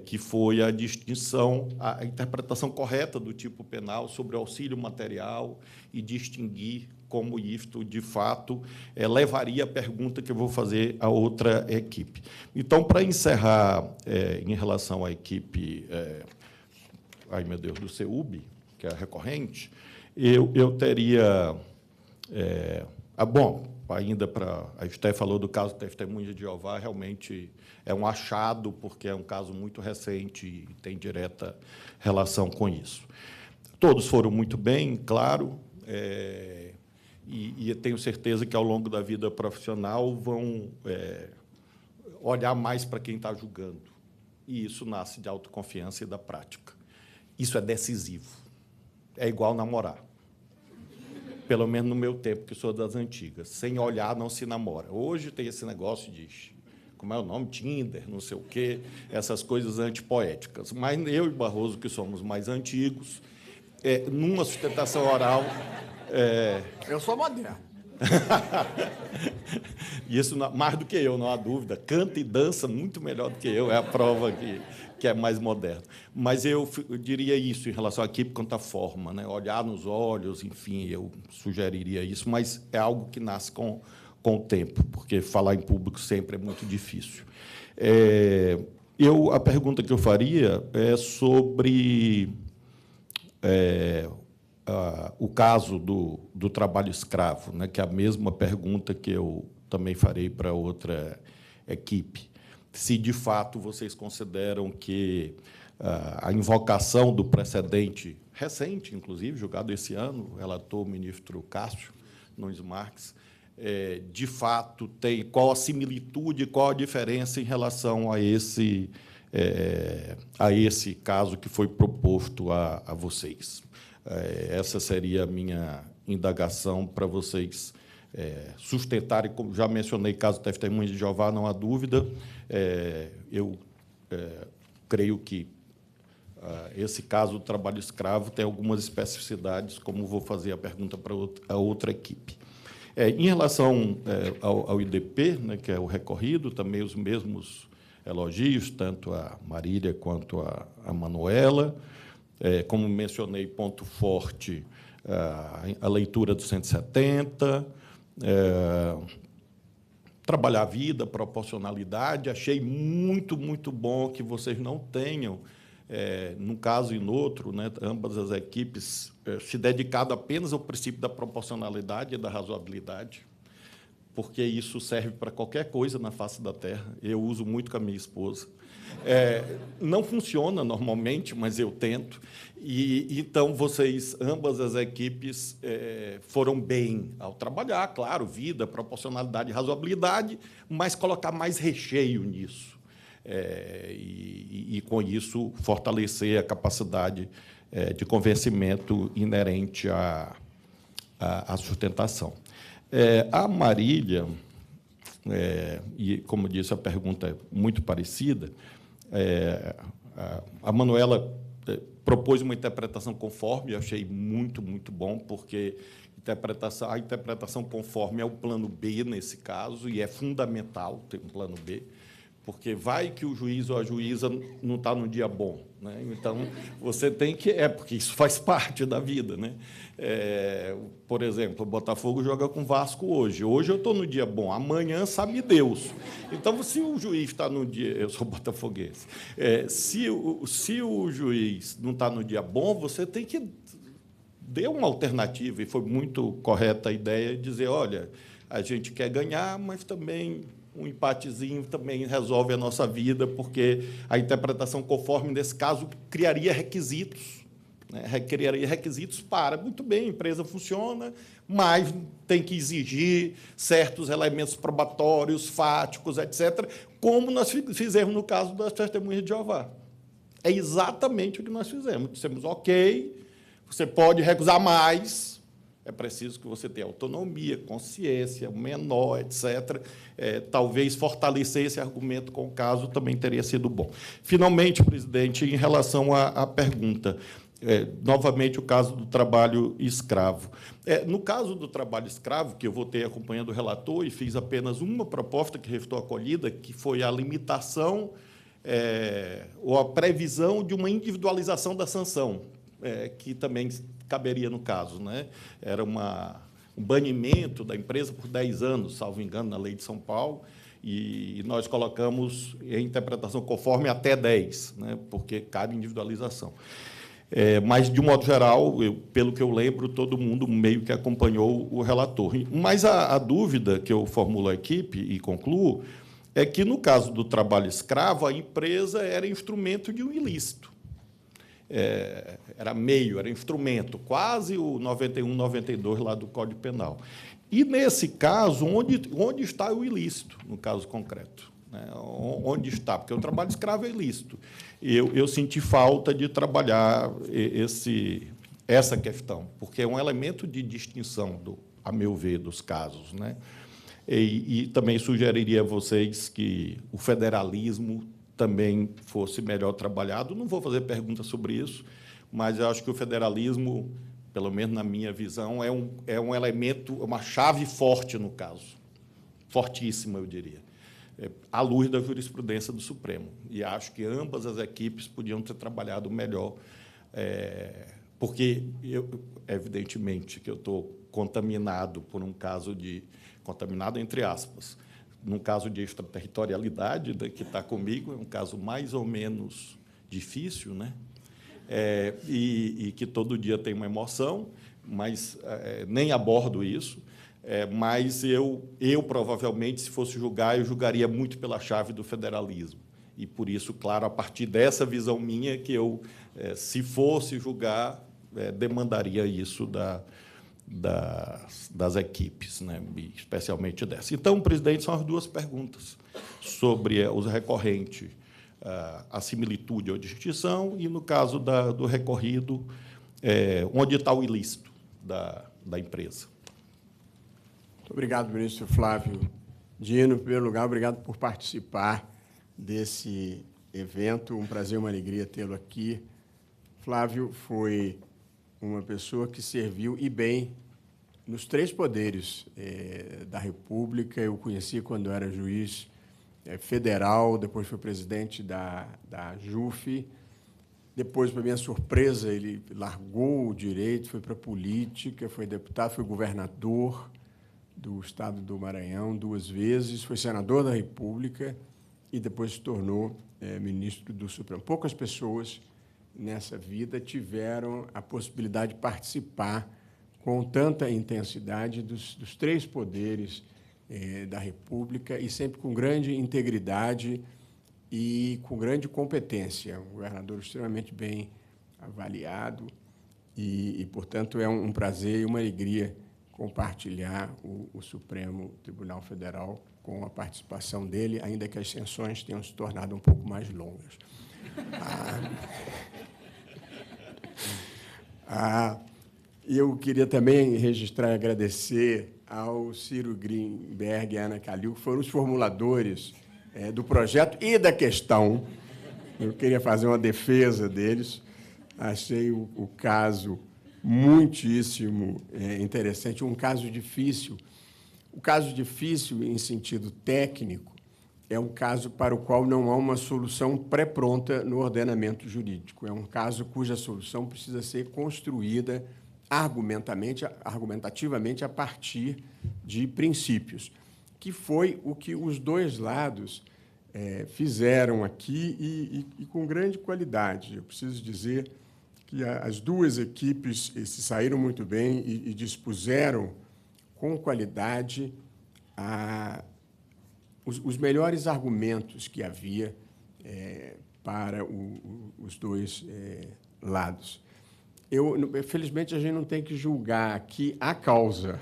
que foi a distinção, a interpretação correta do tipo penal sobre o auxílio material e distinguir como isto, de fato, levaria a pergunta que eu vou fazer à outra equipe. Então, para encerrar, em relação à equipe do CEUB, que é a recorrente, eu teria... ainda para... A Esté falou do caso Testemunha de Jeová, realmente é um achado, porque é um caso muito recente e tem direta relação com isso. Todos foram muito bem, claro, e tenho certeza que, ao longo da vida profissional, vão olhar mais para quem está julgando. E isso nasce de autoconfiança e da prática. Isso é decisivo. É igual namorar. Pelo menos no meu tempo, que sou das antigas. Sem olhar, não se namora. Hoje tem esse negócio de, como é o nome? Tinder, não sei o quê, essas coisas antipoéticas. Mas eu e Barroso, que somos mais antigos, numa sustentação oral... Eu sou moderno. Isso, mais do que eu, não há dúvida. Canta e dança muito melhor do que eu, é a prova que é mais moderno. Mas eu diria isso em relação à equipe quanto à forma, né? Olhar nos olhos, enfim, eu sugeriria isso, mas é algo que nasce com o tempo, porque falar em público sempre é muito difícil. A pergunta que eu faria é sobre o caso do trabalho escravo, né, que é a mesma pergunta que eu também farei para outra equipe. Se, de fato, vocês consideram que a invocação do precedente recente, inclusive, julgado esse ano, relatou o ministro Cássio Nunes Marques, de fato, tem qual a similitude, qual a diferença em relação a esse caso que foi proposto a vocês. Essa seria a minha indagação para vocês sustentarem. Como já mencionei, caso Testemunha de Jeová, não há dúvida. Eu creio que esse caso do trabalho escravo tem algumas especificidades, como vou fazer a pergunta para a outra equipe. Em relação ao IDP, né, que é o recorrido, também os mesmos elogios, tanto a Marília quanto a Manuela. Como mencionei, ponto forte, a leitura do 170, trabalhar a vida, proporcionalidade. Achei muito, muito bom que vocês não tenham, num caso e no outro, né, ambas as equipes, se dedicado apenas ao princípio da proporcionalidade e da razoabilidade, porque isso serve para qualquer coisa na face da Terra. Eu uso muito com a minha esposa. Não funciona normalmente, mas eu tento. E então, vocês, ambas as equipes, foram bem ao trabalhar, claro, vida, proporcionalidade e razoabilidade, mas colocar mais recheio nisso. E, com isso, fortalecer a capacidade de convencimento inerente à sustentação. A Marília, e, como disse, a pergunta é muito parecida, a Manuela propôs uma interpretação conforme, eu achei muito, muito bom, porque a interpretação conforme é o plano B, nesse caso, e é fundamental ter um plano B, porque vai que o juiz ou a juíza não está no dia bom, né? Então, você tem que... porque isso faz parte da vida, né? Por exemplo, o Botafogo joga com o Vasco hoje. Hoje eu estou no dia bom, amanhã sabe Deus. Então, se o juiz está no dia... Eu sou botafoguense. Se o juiz não está no dia bom, você tem que dar uma alternativa. E foi muito correta a ideia de dizer, olha, a gente quer ganhar, mas também... um empatezinho também resolve a nossa vida, porque a interpretação conforme, nesse caso, criaria requisitos. Criaria requisitos para, muito bem, a empresa funciona, mas tem que exigir certos elementos probatórios, fáticos, etc., como nós fizemos no caso das testemunhas de Jeová. É exatamente o que nós fizemos. Dissemos, ok, você pode recusar mais, é preciso que você tenha autonomia, consciência, menor, etc. Talvez fortalecer esse argumento com o caso também teria sido bom. Finalmente, presidente, em relação à pergunta, novamente o caso do trabalho escravo. No caso do trabalho escravo, que eu votei acompanhando o relator e fiz apenas uma proposta que restou acolhida, que foi a limitação ou a previsão de uma individualização da sanção, que também caberia no caso, né? Era um banimento da empresa por 10 anos, salvo engano, na lei de São Paulo, e nós colocamos em interpretação conforme até 10, né? Porque cabe individualização. Mas, de um modo geral, pelo que eu lembro, todo mundo meio que acompanhou o relator. Mas a dúvida que eu formulo à equipe, e concluo, é que, no caso do trabalho escravo, a empresa era instrumento de um ilícito. Era meio, era instrumento, quase o 91, 92 lá do Código Penal. E, nesse caso, onde está o ilícito, no caso concreto? Né? Onde está? Porque o trabalho escravo é ilícito. Eu senti falta de trabalhar essa questão, porque é um elemento de distinção, a meu ver, dos casos, né? E também sugeriria a vocês que o federalismo também fosse melhor trabalhado. Não vou fazer perguntas sobre isso, mas eu acho que o federalismo, pelo menos na minha visão, é um elemento, uma chave forte no caso, fortíssima, eu diria, à luz da jurisprudência do Supremo. E acho que ambas as equipes podiam ter trabalhado melhor, porque, evidentemente, que eu estou contaminado por um caso de... contaminado, entre aspas, num caso de extraterritorialidade, né, que está comigo, é um caso mais ou menos difícil, né? E que todo dia tem uma emoção, mas nem abordo isso. Mas eu, provavelmente, se fosse julgar, eu julgaria muito pela chave do federalismo. E, por isso, claro, a partir dessa visão minha, que eu, se fosse julgar, demandaria isso das equipes, né, especialmente dessa. Então, presidente, são as duas perguntas sobre os recorrentes, a similitude ou distinção, e, no caso do recorrido, onde está o ilícito da empresa. Muito obrigado, ministro Flávio Dino. Em primeiro lugar, obrigado por participar desse evento. Um prazer, uma alegria tê-lo aqui. Flávio foi uma pessoa que serviu, e bem, nos 3 poderes da República. Eu o conheci quando era juiz federal, depois foi presidente da JUF. Depois, para minha surpresa, ele largou o direito, foi para a política, foi deputado, foi governador do estado do Maranhão 2 vezes, foi senador da República e depois se tornou ministro do Supremo. Poucas pessoas nessa vida tiveram a possibilidade de participar com tanta intensidade dos 3 poderes da República, e sempre com grande integridade e com grande competência. Um governador extremamente bem avaliado e portanto, é um prazer e uma alegria compartilhar o Supremo Tribunal Federal com a participação dele, ainda que as sessões tenham se tornado um pouco mais longas. Eu queria também registrar e agradecer ao Ciro Grinberg e à Ana Calil, que foram os formuladores do projeto e da questão. Eu queria fazer uma defesa deles. Achei o caso muitíssimo interessante, um caso difícil. O caso difícil, em sentido técnico, é um caso para o qual não há uma solução pré-pronta no ordenamento jurídico. É um caso cuja solução precisa ser construída argumentativamente a partir de princípios, que foi o que os 2 lados fizeram aqui e com grande qualidade. Eu preciso dizer que as 2 equipes se saíram muito bem e dispuseram com qualidade os melhores argumentos que havia para os 2 lados. Felizmente, a gente não tem que julgar aqui a causa,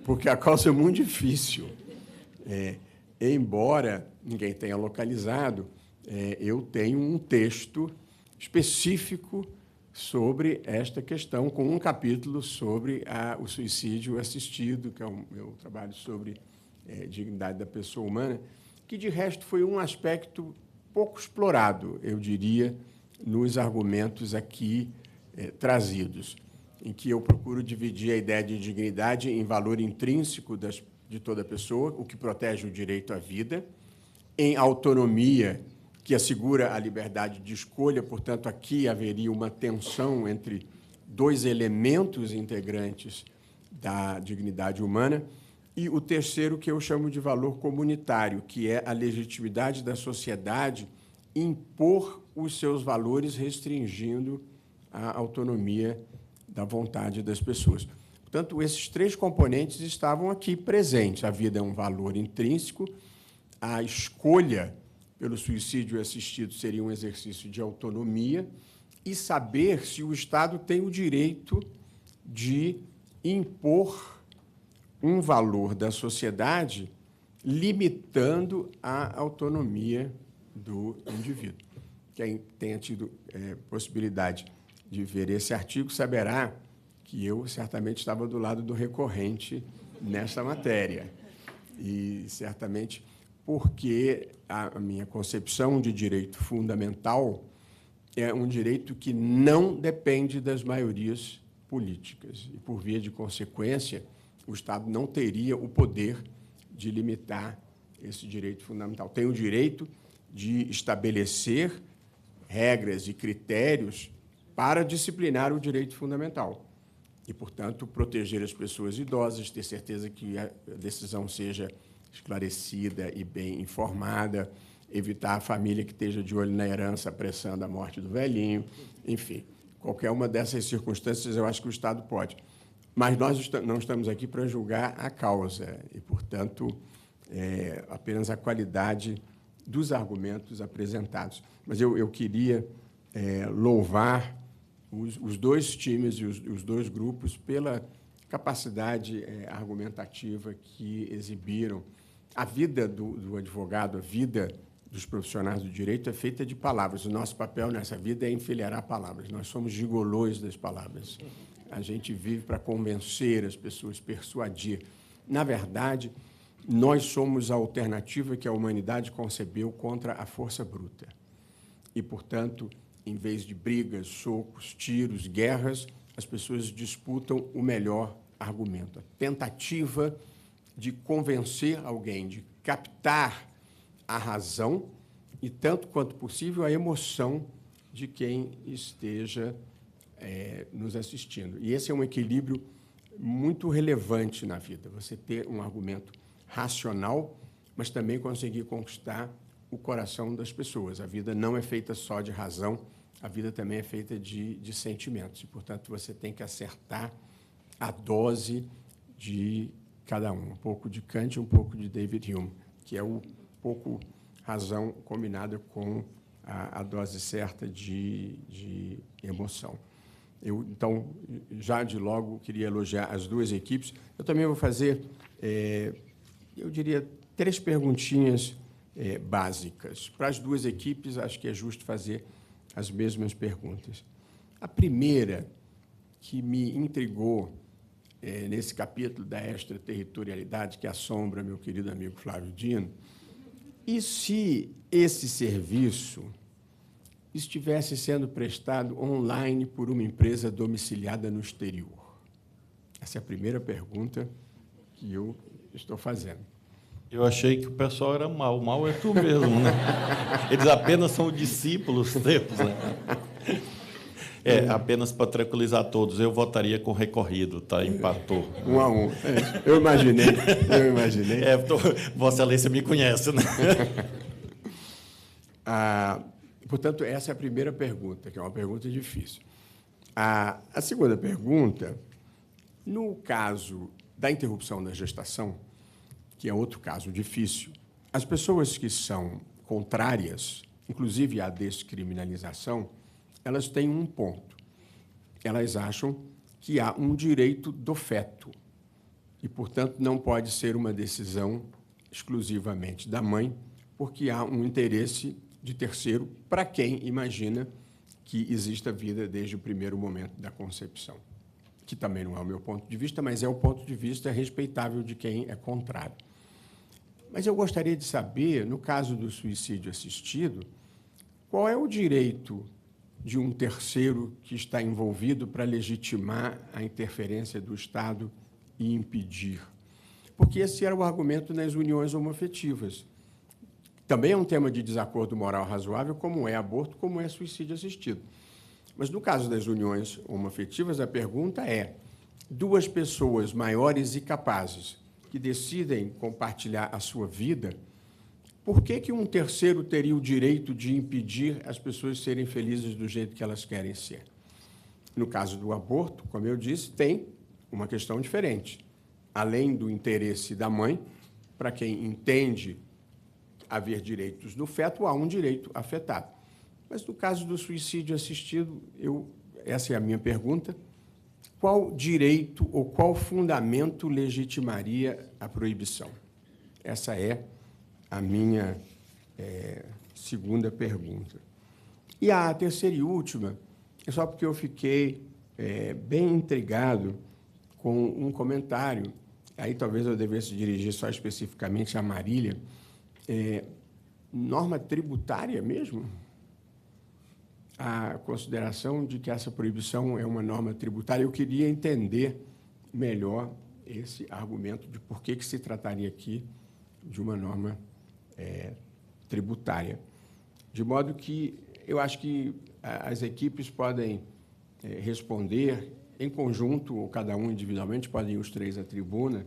porque a causa é muito difícil. Embora ninguém tenha localizado, eu tenho um texto específico sobre esta questão, com um capítulo sobre o suicídio assistido, que é o meu trabalho sobre dignidade da pessoa humana, que, de resto, foi um aspecto pouco explorado, eu diria, nos argumentos aqui trazidos, em que eu procuro dividir a ideia de dignidade em valor intrínseco de toda pessoa, o que protege o direito à vida, em autonomia, que assegura a liberdade de escolha. Portanto, aqui haveria uma tensão entre 2 elementos integrantes da dignidade humana, e o terceiro, que eu chamo de valor comunitário, que é a legitimidade da sociedade impor os seus valores, restringindo a autonomia da vontade das pessoas. Portanto, esses 3 componentes estavam aqui presentes. A vida é um valor intrínseco, a escolha pelo suicídio assistido seria um exercício de autonomia, e saber se o Estado tem o direito de impor um valor da sociedade limitando a autonomia do indivíduo. Quem tenha tido possibilidade de ver esse artigo saberá que eu certamente estava do lado do recorrente nessa matéria. E, certamente, porque a minha concepção de direito fundamental é um direito que não depende das maiorias políticas. E, por via de consequência, o Estado não teria o poder de limitar esse direito fundamental. Tem o direito de estabelecer regras e critérios para disciplinar o direito fundamental e, portanto, proteger as pessoas idosas, ter certeza que a decisão seja esclarecida e bem informada, evitar a família que esteja de olho na herança apressando a morte do velhinho, enfim, qualquer uma dessas circunstâncias eu acho que o Estado pode. Mas nós não estamos aqui para julgar a causa e, portanto, apenas a qualidade dos argumentos apresentados. Mas eu queria louvar os 2 times e os 2 grupos pela capacidade argumentativa que exibiram. A vida do advogado, a vida dos profissionais do direito é feita de palavras. O nosso papel nessa vida é enfileirar palavras. Nós somos gigolôs das palavras. A gente vive para convencer as pessoas, persuadir. Na verdade, nós somos a alternativa que a humanidade concebeu contra a força bruta. e, portanto, em vez de brigas, socos, tiros, guerras, as pessoas disputam o melhor argumento. A tentativa de convencer alguém, de captar a razão e, tanto quanto possível, a emoção de quem esteja nos assistindo. E esse é um equilíbrio muito relevante na vida, você ter um argumento racional, mas também conseguir conquistar o coração das pessoas. A vida não é feita só de razão, a vida também é feita de sentimentos. E, portanto, você tem que acertar a dose de cada um pouco de Kant e um pouco de David Hume, que é o pouco razão combinada com a dose certa de emoção. Eu, então, já de logo, queria elogiar as duas equipes. Eu também vou fazer, eu diria, 3 perguntinhas básicas. Para as duas equipes, acho que é justo fazer as mesmas perguntas. A primeira, que me intrigou nesse capítulo da extraterritorialidade, que assombra meu querido amigo Flávio Dino, e se esse serviço estivesse sendo prestado online por uma empresa domiciliada no exterior? Essa é a primeira pergunta que eu estou fazendo. Eu achei que o pessoal era mau. Mal é tu mesmo, né? Eles apenas são discípulos teus, né? Apenas para tranquilizar todos, eu votaria com recorrido, tá? Empatou. 1 a 1. Eu imaginei. Vossa Excelência me conhece, né? Portanto, essa é a primeira pergunta, que é uma pergunta difícil. A segunda pergunta, no caso da interrupção da gestação, que é outro caso difícil, as pessoas que são contrárias, inclusive à descriminalização, elas têm um ponto. Elas acham que há um direito do feto e, portanto, não pode ser uma decisão exclusivamente da mãe, porque há um interesse de terceiro para quem imagina que exista vida desde o primeiro momento da concepção, que também não é o meu ponto de vista, mas é o ponto de vista respeitável de quem é contrário. Mas eu gostaria de saber, no caso do suicídio assistido, qual é o direito de um terceiro que está envolvido para legitimar a interferência do Estado e impedir? Porque esse era o argumento nas uniões homoafetivas. Também é um tema de desacordo moral razoável, como é aborto, como é suicídio assistido. Mas, no caso das uniões homoafetivas, a pergunta é: 2 pessoas maiores e capazes que decidem compartilhar a sua vida, por que um terceiro teria o direito de impedir as pessoas de serem felizes do jeito que elas querem ser? No caso do aborto, como eu disse, tem uma questão diferente. Além do interesse da mãe, para quem entende haver direitos no feto, há um direito afetado. Mas, no caso do suicídio assistido, essa é a minha pergunta: qual direito ou qual fundamento legitimaria a proibição? Essa é a minha segunda pergunta. E a terceira e última é só porque eu fiquei bem intrigado com um comentário, aí talvez eu devesse dirigir só especificamente a Marília. Norma tributária mesmo? A consideração de que essa proibição é uma norma tributária. Eu queria entender melhor esse argumento de por que se trataria aqui de uma norma tributária. De modo que eu acho que as equipes podem responder em conjunto, ou cada um individualmente, podem ir os 3 à tribuna,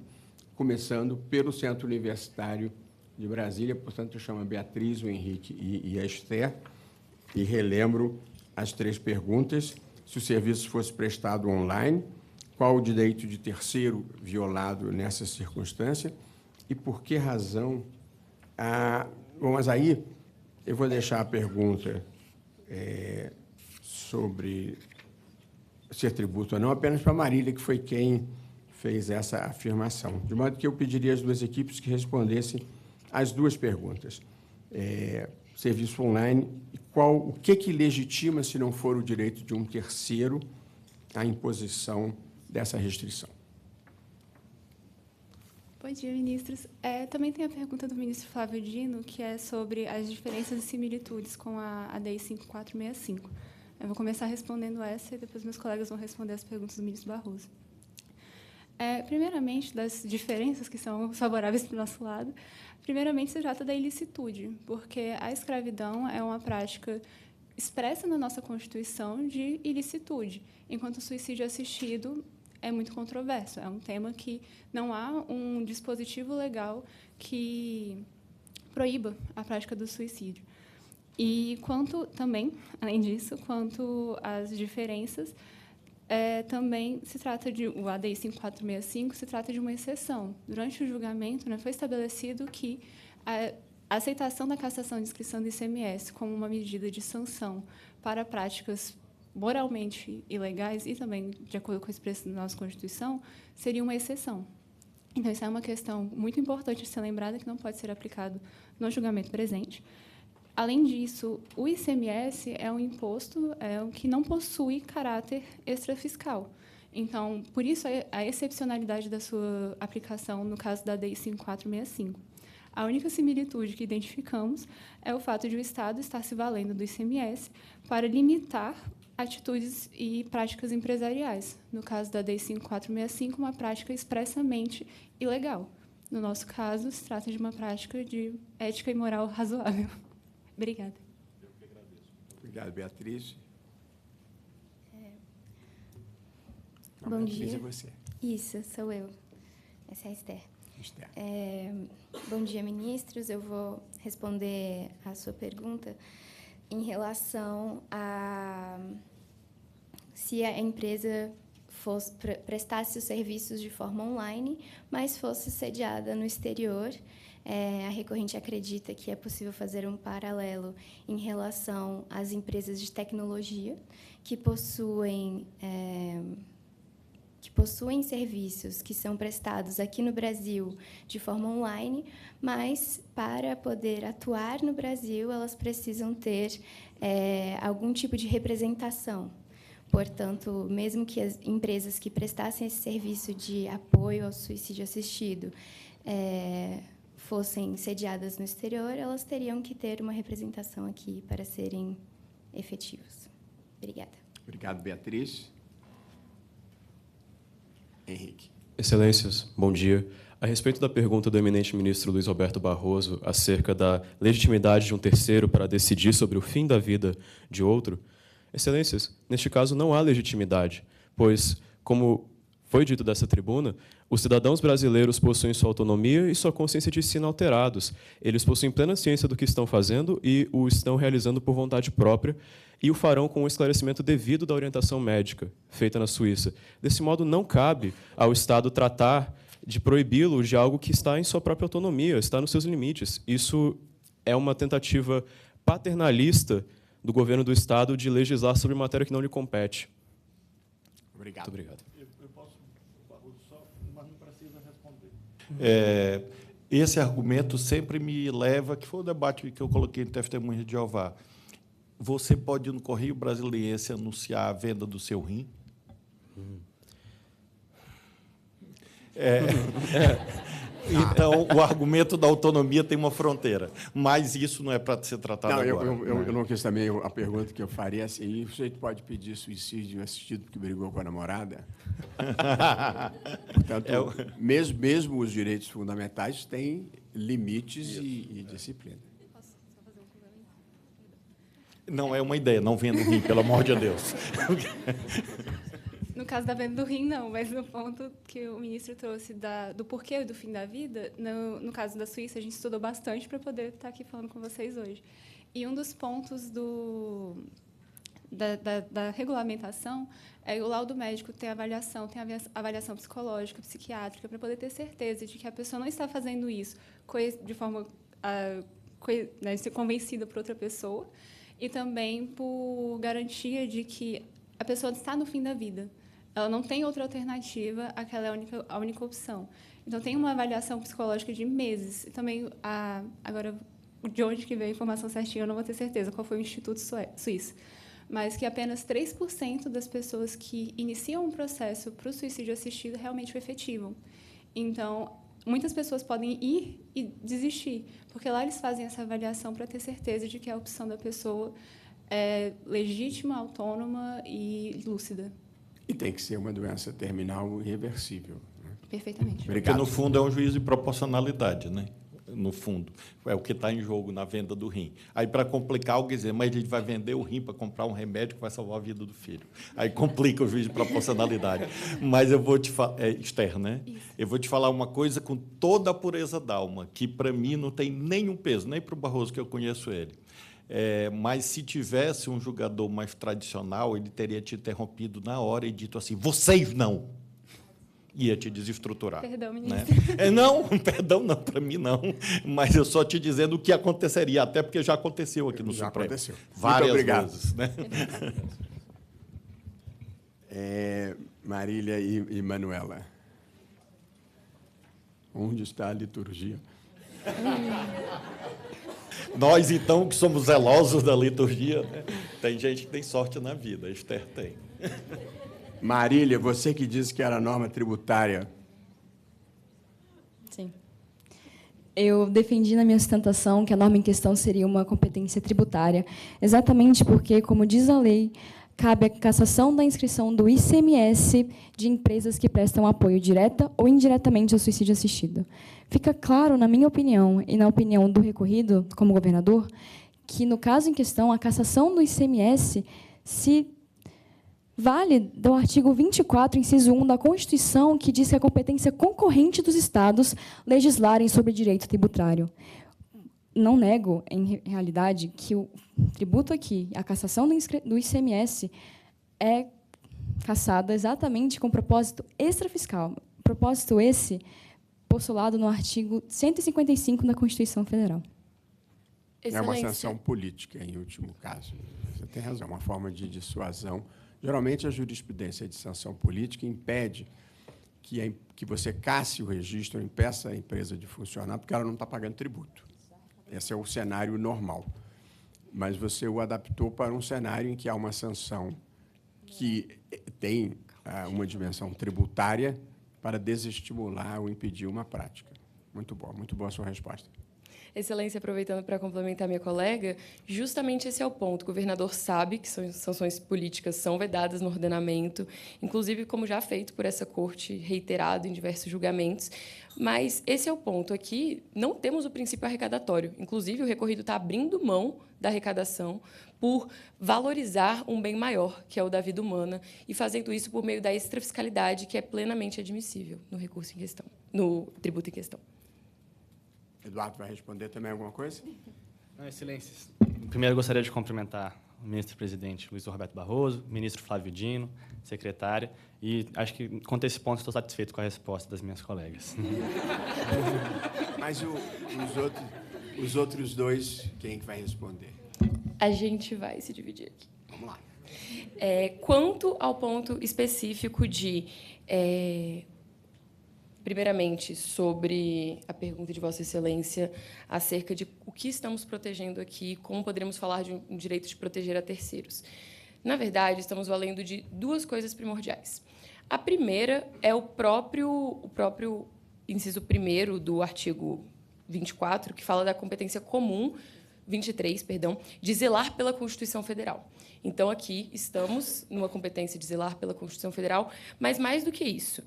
começando pelo Centro Universitário de Brasília. Portanto, eu chamo a Beatriz, o Henrique e a Esther, e relembro as 3 perguntas: se o serviço fosse prestado online, qual o direito de terceiro violado nessa circunstância e por que razão. Bom, mas aí eu vou deixar a pergunta sobre ser tributo ou não apenas para a Marília, que foi quem fez essa afirmação. De modo que eu pediria às 2 equipes que respondessem as 2 perguntas. Serviço online, o que legitima, se não for o direito de um terceiro, a imposição dessa restrição? Bom dia, ministros. Também tem a pergunta do ministro Flávio Dino, que é sobre as diferenças e similitudes com a DI 5465. Eu vou começar respondendo essa e depois meus colegas vão responder as perguntas do ministro Barroso. Primeiramente, das diferenças que são favoráveis para o nosso lado, primeiramente se trata da ilicitude, porque a escravidão é uma prática expressa na nossa Constituição de ilicitude, enquanto o suicídio assistido é muito controverso. É um tema que não há um dispositivo legal que proíba a prática do suicídio. E quanto também, além disso, quanto às diferenças, também se trata de o ADI 5465 se trata de uma exceção. Durante o julgamento, foi estabelecido que a aceitação da cassação de inscrição do ICMS como uma medida de sanção para práticas moralmente ilegais e também de acordo com o expresso da nossa Constituição seria uma exceção. Então, isso é uma questão muito importante de ser lembrada, que não pode ser aplicado no julgamento presente. Além disso, o ICMS é um imposto que não possui caráter extrafiscal. Então, por isso, a excepcionalidade da sua aplicação no caso da DI 5465. A única similitude que identificamos é o fato de o Estado estar se valendo do ICMS para limitar atitudes e práticas empresariais. No caso da DI 5465, uma prática expressamente ilegal. No nosso caso, se trata de uma prática de ética e moral razoável. Obrigada. Eu que agradeço. Obrigado, Beatriz. Bom dia. É você. Isso, sou eu. Essa é a Esther. Bom dia, ministros. Eu vou responder a sua pergunta em relação a se a empresa prestasse os serviços de forma online, mas fosse sediada no exterior. A recorrente acredita que é possível fazer um paralelo em relação às empresas de tecnologia que possuem serviços que são prestados aqui no Brasil de forma online, mas, para poder atuar no Brasil, elas precisam ter algum tipo de representação. Portanto, mesmo que as empresas que prestassem esse serviço de apoio ao suicídio assistido fossem sediadas no exterior, elas teriam que ter uma representação aqui para serem efetivas. Obrigada. Obrigado, Beatriz. Henrique. Excelências, bom dia. A respeito da pergunta do eminente ministro Luiz Roberto Barroso acerca da legitimidade de um terceiro para decidir sobre o fim da vida de outro, Excelências, neste caso não há legitimidade, pois, como foi dito dessa tribuna, os cidadãos brasileiros possuem sua autonomia e sua consciência de si inalterados. Eles possuem plena ciência do que estão fazendo e o estão realizando por vontade própria e o farão com o esclarecimento devido da orientação médica feita na Suíça. Desse modo, não cabe ao Estado tratar de proibi-lo de algo que está em sua própria autonomia, está nos seus limites. Isso é uma tentativa paternalista do governo do Estado de legislar sobre matéria que não lhe compete. Obrigado. Muito obrigado. Eu posso, mas não precisa responder. Esse argumento sempre me leva, que foi o debate que eu coloquei em Testemunhas de Jeová. Você pode ir no Correio Brasiliense anunciar a venda do seu rim? Então, o argumento da autonomia tem uma fronteira, mas isso não é para ser tratado agora. Eu não quis também, a pergunta que eu faria é assim, o sujeito pode pedir suicídio assistido porque brigou com a namorada? Portanto, mesmo os direitos fundamentais têm limites e disciplina. Posso só fazer um complemento? Não é uma ideia, não venda o rim, pelo amor de Deus. No caso da venda do rim, não, mas no ponto que o ministro trouxe do porquê do fim da vida, no caso da Suíça, a gente estudou bastante para poder estar aqui falando com vocês hoje. E um dos pontos da regulamentação é o laudo médico tem avaliação psicológica, psiquiátrica, para poder ter certeza de que a pessoa não está fazendo isso de forma ser convencida por outra pessoa, e também por garantia de que a pessoa está no fim da vida. Ela não tem outra alternativa, aquela é a única opção. Então, tem uma avaliação psicológica de meses. E também, agora, de onde que veio a informação certinha, eu não vou ter certeza qual foi o Instituto Suíço, mas que apenas 3% das pessoas que iniciam um processo para o suicídio assistido realmente o efetivam. Então, muitas pessoas podem ir e desistir, porque lá eles fazem essa avaliação para ter certeza de que a opção da pessoa é legítima, autônoma e lúcida. E tem que ser uma doença terminal irreversível. Né? Perfeitamente. Obrigado. Porque, no fundo, é um juízo de proporcionalidade, né? No fundo, é o que está em jogo na venda do rim. Aí, para complicar, alguém dizer, mas ele vai vender o rim para comprar um remédio que vai salvar a vida do filho. Aí complica o juízo de proporcionalidade. Mas eu vou te falar... É Esther, né? Isso. Eu vou te falar uma coisa com toda a pureza d'alma, que, para mim, não tem nenhum peso, nem para o Barroso, que eu conheço ele. Mas, se tivesse um julgador mais tradicional, ele teria te interrompido na hora e dito assim, vocês não! Ia te desestruturar. Perdão, né? ministro. Não, perdão não, para mim não. Mas eu só te dizendo o que aconteceria, até porque já aconteceu aqui no Já Supremo. aconteceu. Várias Muito obrigado. vezes. Né? Marília e Manuela. Onde está a liturgia? Nós, então, que somos zelosos da liturgia, né? Tem gente que tem sorte na vida, a Esther tem. Marília, você que disse que era norma tributária. Sim. Eu defendi na minha sustentação que a norma em questão seria uma competência tributária, exatamente porque, como diz a lei, cabe a cassação da inscrição do ICMS de empresas que prestam apoio direta ou indiretamente ao suicídio assistido. Fica claro, na minha opinião, e na opinião do recorrido, como governador, que, no caso em questão, a cassação do ICMS se vale do artigo 24, inciso 1 da Constituição, que diz que a competência concorrente dos Estados legislarem sobre direito tributário. Não nego, em realidade, que o tributo aqui, a cassação do ICMS, é cassada exatamente com propósito extrafiscal. Propósito esse postulado no artigo 155 da Constituição Federal. É uma sanção política, em último caso. Você tem razão, uma forma de dissuasão. Geralmente, a jurisprudência de sanção política impede que você casse o registro, impeça a empresa de funcionar, porque ela não está pagando tributo. Esse é o cenário normal. Mas você o adaptou para um cenário em que há uma sanção que tem uma dimensão tributária para desestimular ou impedir uma prática. Muito boa a sua resposta. Excelência, aproveitando para complementar minha colega, justamente esse é o ponto. O governador sabe que sanções políticas são vedadas no ordenamento, inclusive como já feito por essa corte, reiterado em diversos julgamentos, mas esse é o ponto. Aqui não temos o princípio arrecadatório. Inclusive, o recorrido está abrindo mão da arrecadação por valorizar um bem maior, que é o da vida humana, e fazendo isso por meio da extrafiscalidade, que é plenamente admissível no recurso em questão, no tributo em questão. Eduardo vai responder também alguma coisa? Não, excelências. Primeiro, eu gostaria de cumprimentar o ministro-presidente Luiz Roberto Barroso, o ministro Flávio Dino, secretária, e acho que, quanto a esse ponto, estou satisfeito com a resposta das minhas colegas. Mas os outros dois, quem que vai responder? A gente vai se dividir aqui. Vamos lá. Quanto ao ponto específico de... primeiramente, sobre a pergunta de Vossa Excelência acerca de o que estamos protegendo aqui, como poderemos falar de um direito de proteger a terceiros. Na verdade, estamos valendo de duas coisas primordiais. A primeira é o próprio inciso 1º do artigo 24, que fala da competência comum, 23, perdão, de zelar pela Constituição Federal. Então, aqui estamos numa competência de zelar pela Constituição Federal, mas, mais do que isso,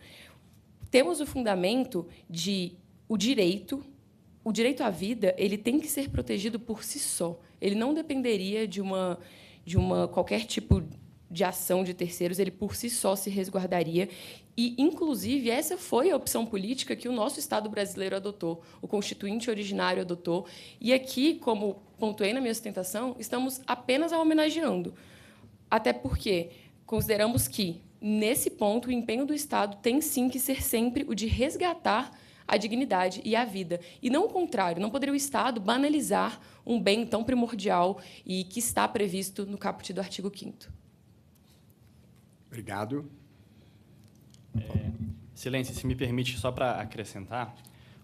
temos o fundamento de o direito à vida, ele tem que ser protegido por si só. Ele não dependeria de qualquer tipo de ação de terceiros, ele por si só se resguardaria. E, inclusive, essa foi a opção política que o nosso Estado brasileiro adotou, o Constituinte originário adotou. E aqui, como pontuei na minha sustentação, estamos apenas a homenageando. Até porque consideramos que, nesse ponto, o empenho do Estado tem, sim, que ser sempre o de resgatar a dignidade e a vida. E não o contrário, não poderia o Estado banalizar um bem tão primordial e que está previsto no caput do artigo 5º. Obrigado. Excelência, se me permite, só para acrescentar,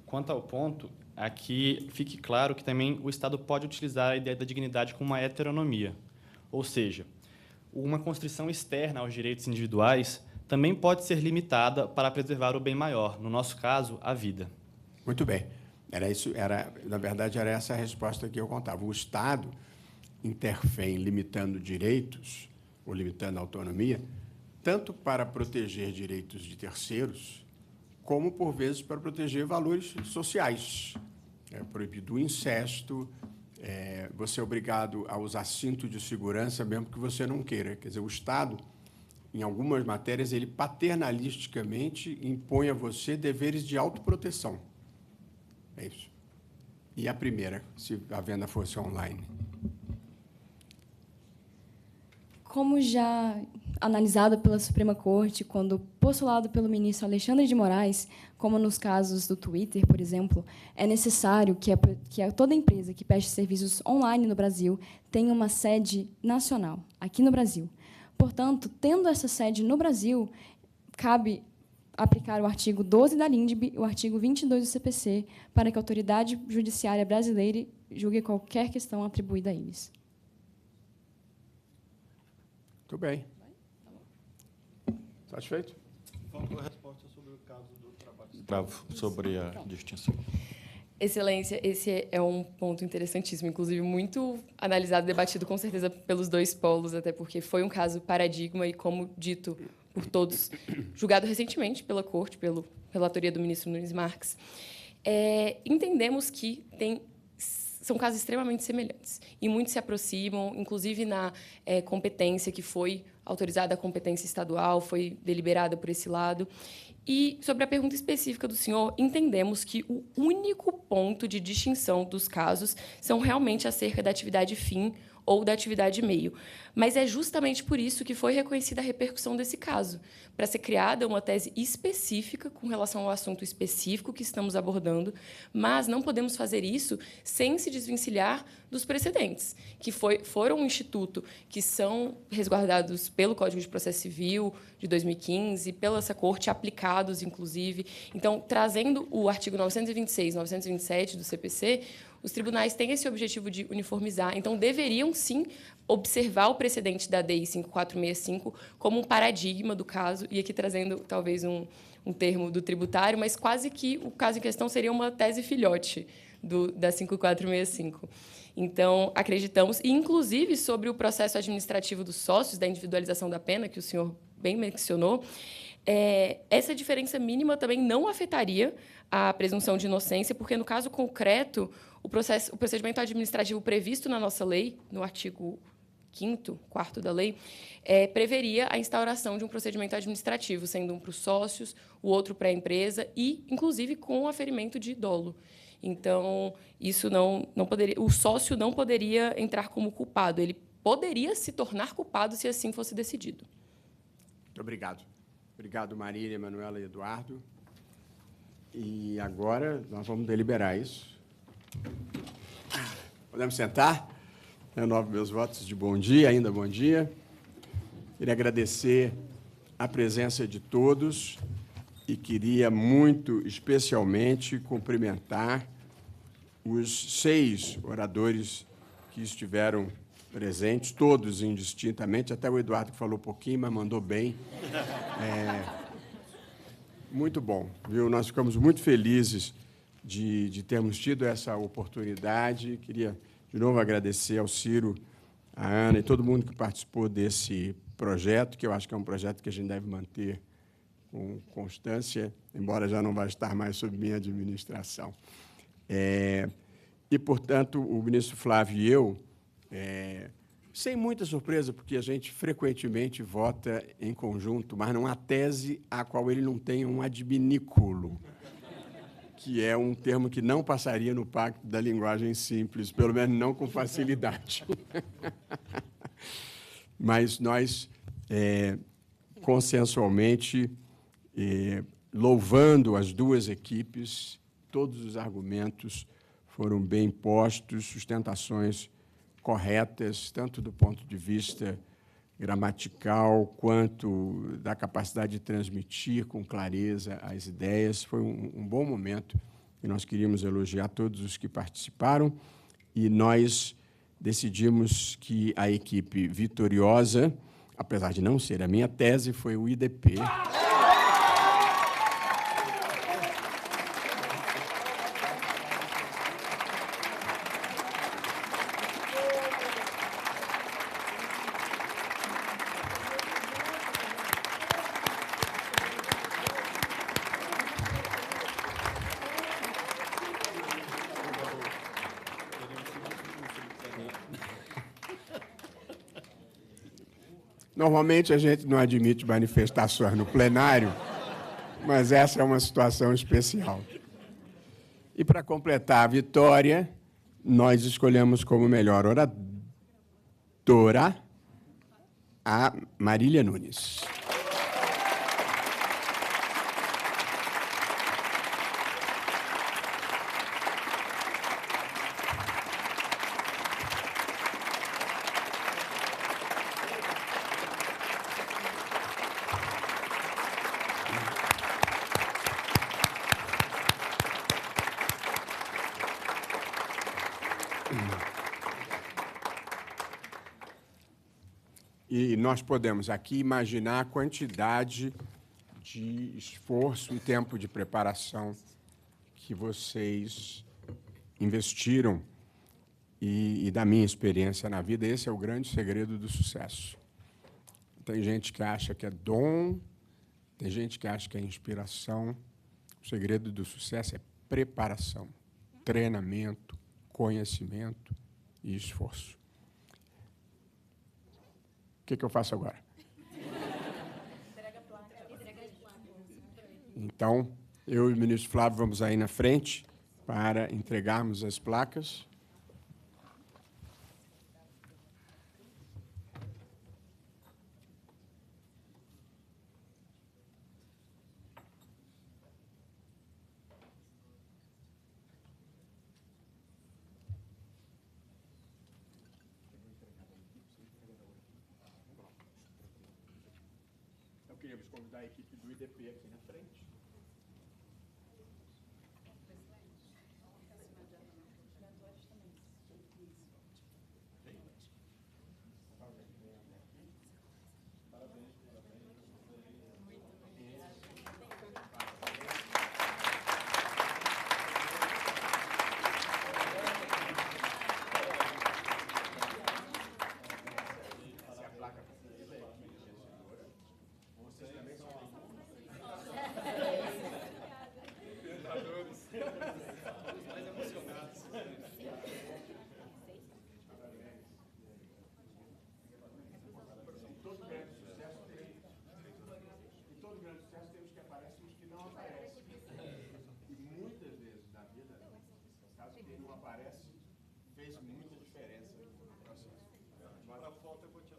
quanto ao ponto, aqui fique claro que também o Estado pode utilizar a ideia da dignidade como uma heteronomia, ou seja, uma constrição externa aos direitos individuais também pode ser limitada para preservar o bem maior, no nosso caso, a vida. Muito bem. Na verdade, era essa a resposta que eu contava. O Estado intervém limitando direitos ou limitando a autonomia, tanto para proteger direitos de terceiros, como, por vezes, para proteger valores sociais. É proibido o incesto, você é obrigado a usar cinto de segurança, mesmo que você não queira. Quer dizer, o Estado, em algumas matérias, ele paternalisticamente impõe a você deveres de autoproteção. É isso. E a primeira, se a venda fosse online? Como já analisado pela Suprema Corte, quando postulado pelo ministro Alexandre de Moraes, como nos casos do Twitter, por exemplo, é necessário que toda empresa que preste serviços online no Brasil tenha uma sede nacional, aqui no Brasil. Portanto, tendo essa sede no Brasil, cabe aplicar o artigo 12 da LINDB e o artigo 22 do CPC para que a autoridade judiciária brasileira julgue qualquer questão atribuída a eles. Muito bem. Satisfeito? Faltou a resposta sobre o caso do trabalho escravo, sobre a distinção. Excelência, esse é um ponto interessantíssimo, inclusive muito analisado e debatido, com certeza, pelos dois polos, até porque foi um caso paradigma e, como dito por todos, julgado recentemente pela Corte, pela relatoria do ministro Nunes Marques. Entendemos que são casos extremamente semelhantes e muitos se aproximam, inclusive na competência que foi autorizada, a competência estadual, foi deliberada por esse lado. E, sobre a pergunta específica do senhor, entendemos que o único ponto de distinção dos casos são realmente acerca da atividade fim ou da atividade meio. Mas é justamente por isso que foi reconhecida a repercussão desse caso, para ser criada uma tese específica com relação ao assunto específico que estamos abordando, mas não podemos fazer isso sem se desvencilhar dos precedentes, que foram um instituto que são resguardados pelo Código de Processo Civil de 2015, pela essa Corte, aplicados, inclusive. Então, trazendo o artigo 926 e 927 do CPC, os tribunais têm esse objetivo de uniformizar, então deveriam, sim, observar o precedente da DI 5465 como um paradigma do caso, e aqui trazendo, talvez, um termo do tributário, mas quase que o caso em questão seria uma tese filhote da 5465. Então, acreditamos, e, inclusive, sobre o processo administrativo dos sócios, da individualização da pena, que o senhor bem mencionou, essa diferença mínima também não afetaria a presunção de inocência, porque, no caso concreto, o procedimento administrativo previsto na nossa lei, no artigo 5º, 4º da lei, preveria a instauração de um procedimento administrativo, sendo um para os sócios, o outro para a empresa e, inclusive, com o aferimento de dolo. Então, isso não poderia, o sócio não poderia entrar como culpado, ele poderia se tornar culpado se assim fosse decidido. Muito obrigado. Obrigado, Marília, Manuela e Eduardo. E agora nós vamos deliberar isso. Podemos sentar? Renovo meus votos de bom dia, ainda bom dia. Queria agradecer a presença de todos e queria muito especialmente cumprimentar os 6 oradores que estiveram presentes, todos indistintamente, até o Eduardo que falou pouquinho, mas mandou bem. Muito bom, viu? Nós ficamos muito felizes de termos tido essa oportunidade. Queria, de novo, agradecer ao Ciro, à Ana e todo mundo que participou desse projeto, que eu acho que é um projeto que a gente deve manter com constância, embora já não vai estar mais sob minha administração. E, portanto, o ministro Flávio e eu, sem muita surpresa, porque a gente frequentemente vota em conjunto, mas não há tese a qual ele não tenha um adminículo, que é um termo que não passaria no Pacto da Linguagem Simples, pelo menos não com facilidade. Mas nós, consensualmente, louvando as duas equipes, todos os argumentos foram bem postos, sustentações corretas, tanto do ponto de vista gramatical, quanto da capacidade de transmitir com clareza as ideias. Foi um bom momento e nós queríamos elogiar todos os que participaram e nós decidimos que a equipe vitoriosa, apesar de não ser a minha tese, foi o IDP. Normalmente a gente não admite manifestações no plenário, mas essa é uma situação especial. E para completar a vitória, nós escolhemos como melhor oradora a Marília Nunes. E nós podemos aqui imaginar a quantidade de esforço e tempo de preparação que vocês investiram e da minha experiência na vida, esse é o grande segredo do sucesso. Tem gente que acha que é dom, tem gente que acha que é inspiração. O segredo do sucesso é preparação, treinamento, conhecimento e esforço. O que eu faço agora? Então, eu e o ministro Flávio vamos aí na frente para entregarmos as placas. Eu queria vos convidar a equipe do IDP aqui na frente. Fez muita diferença no processo. Agora falta eu vou te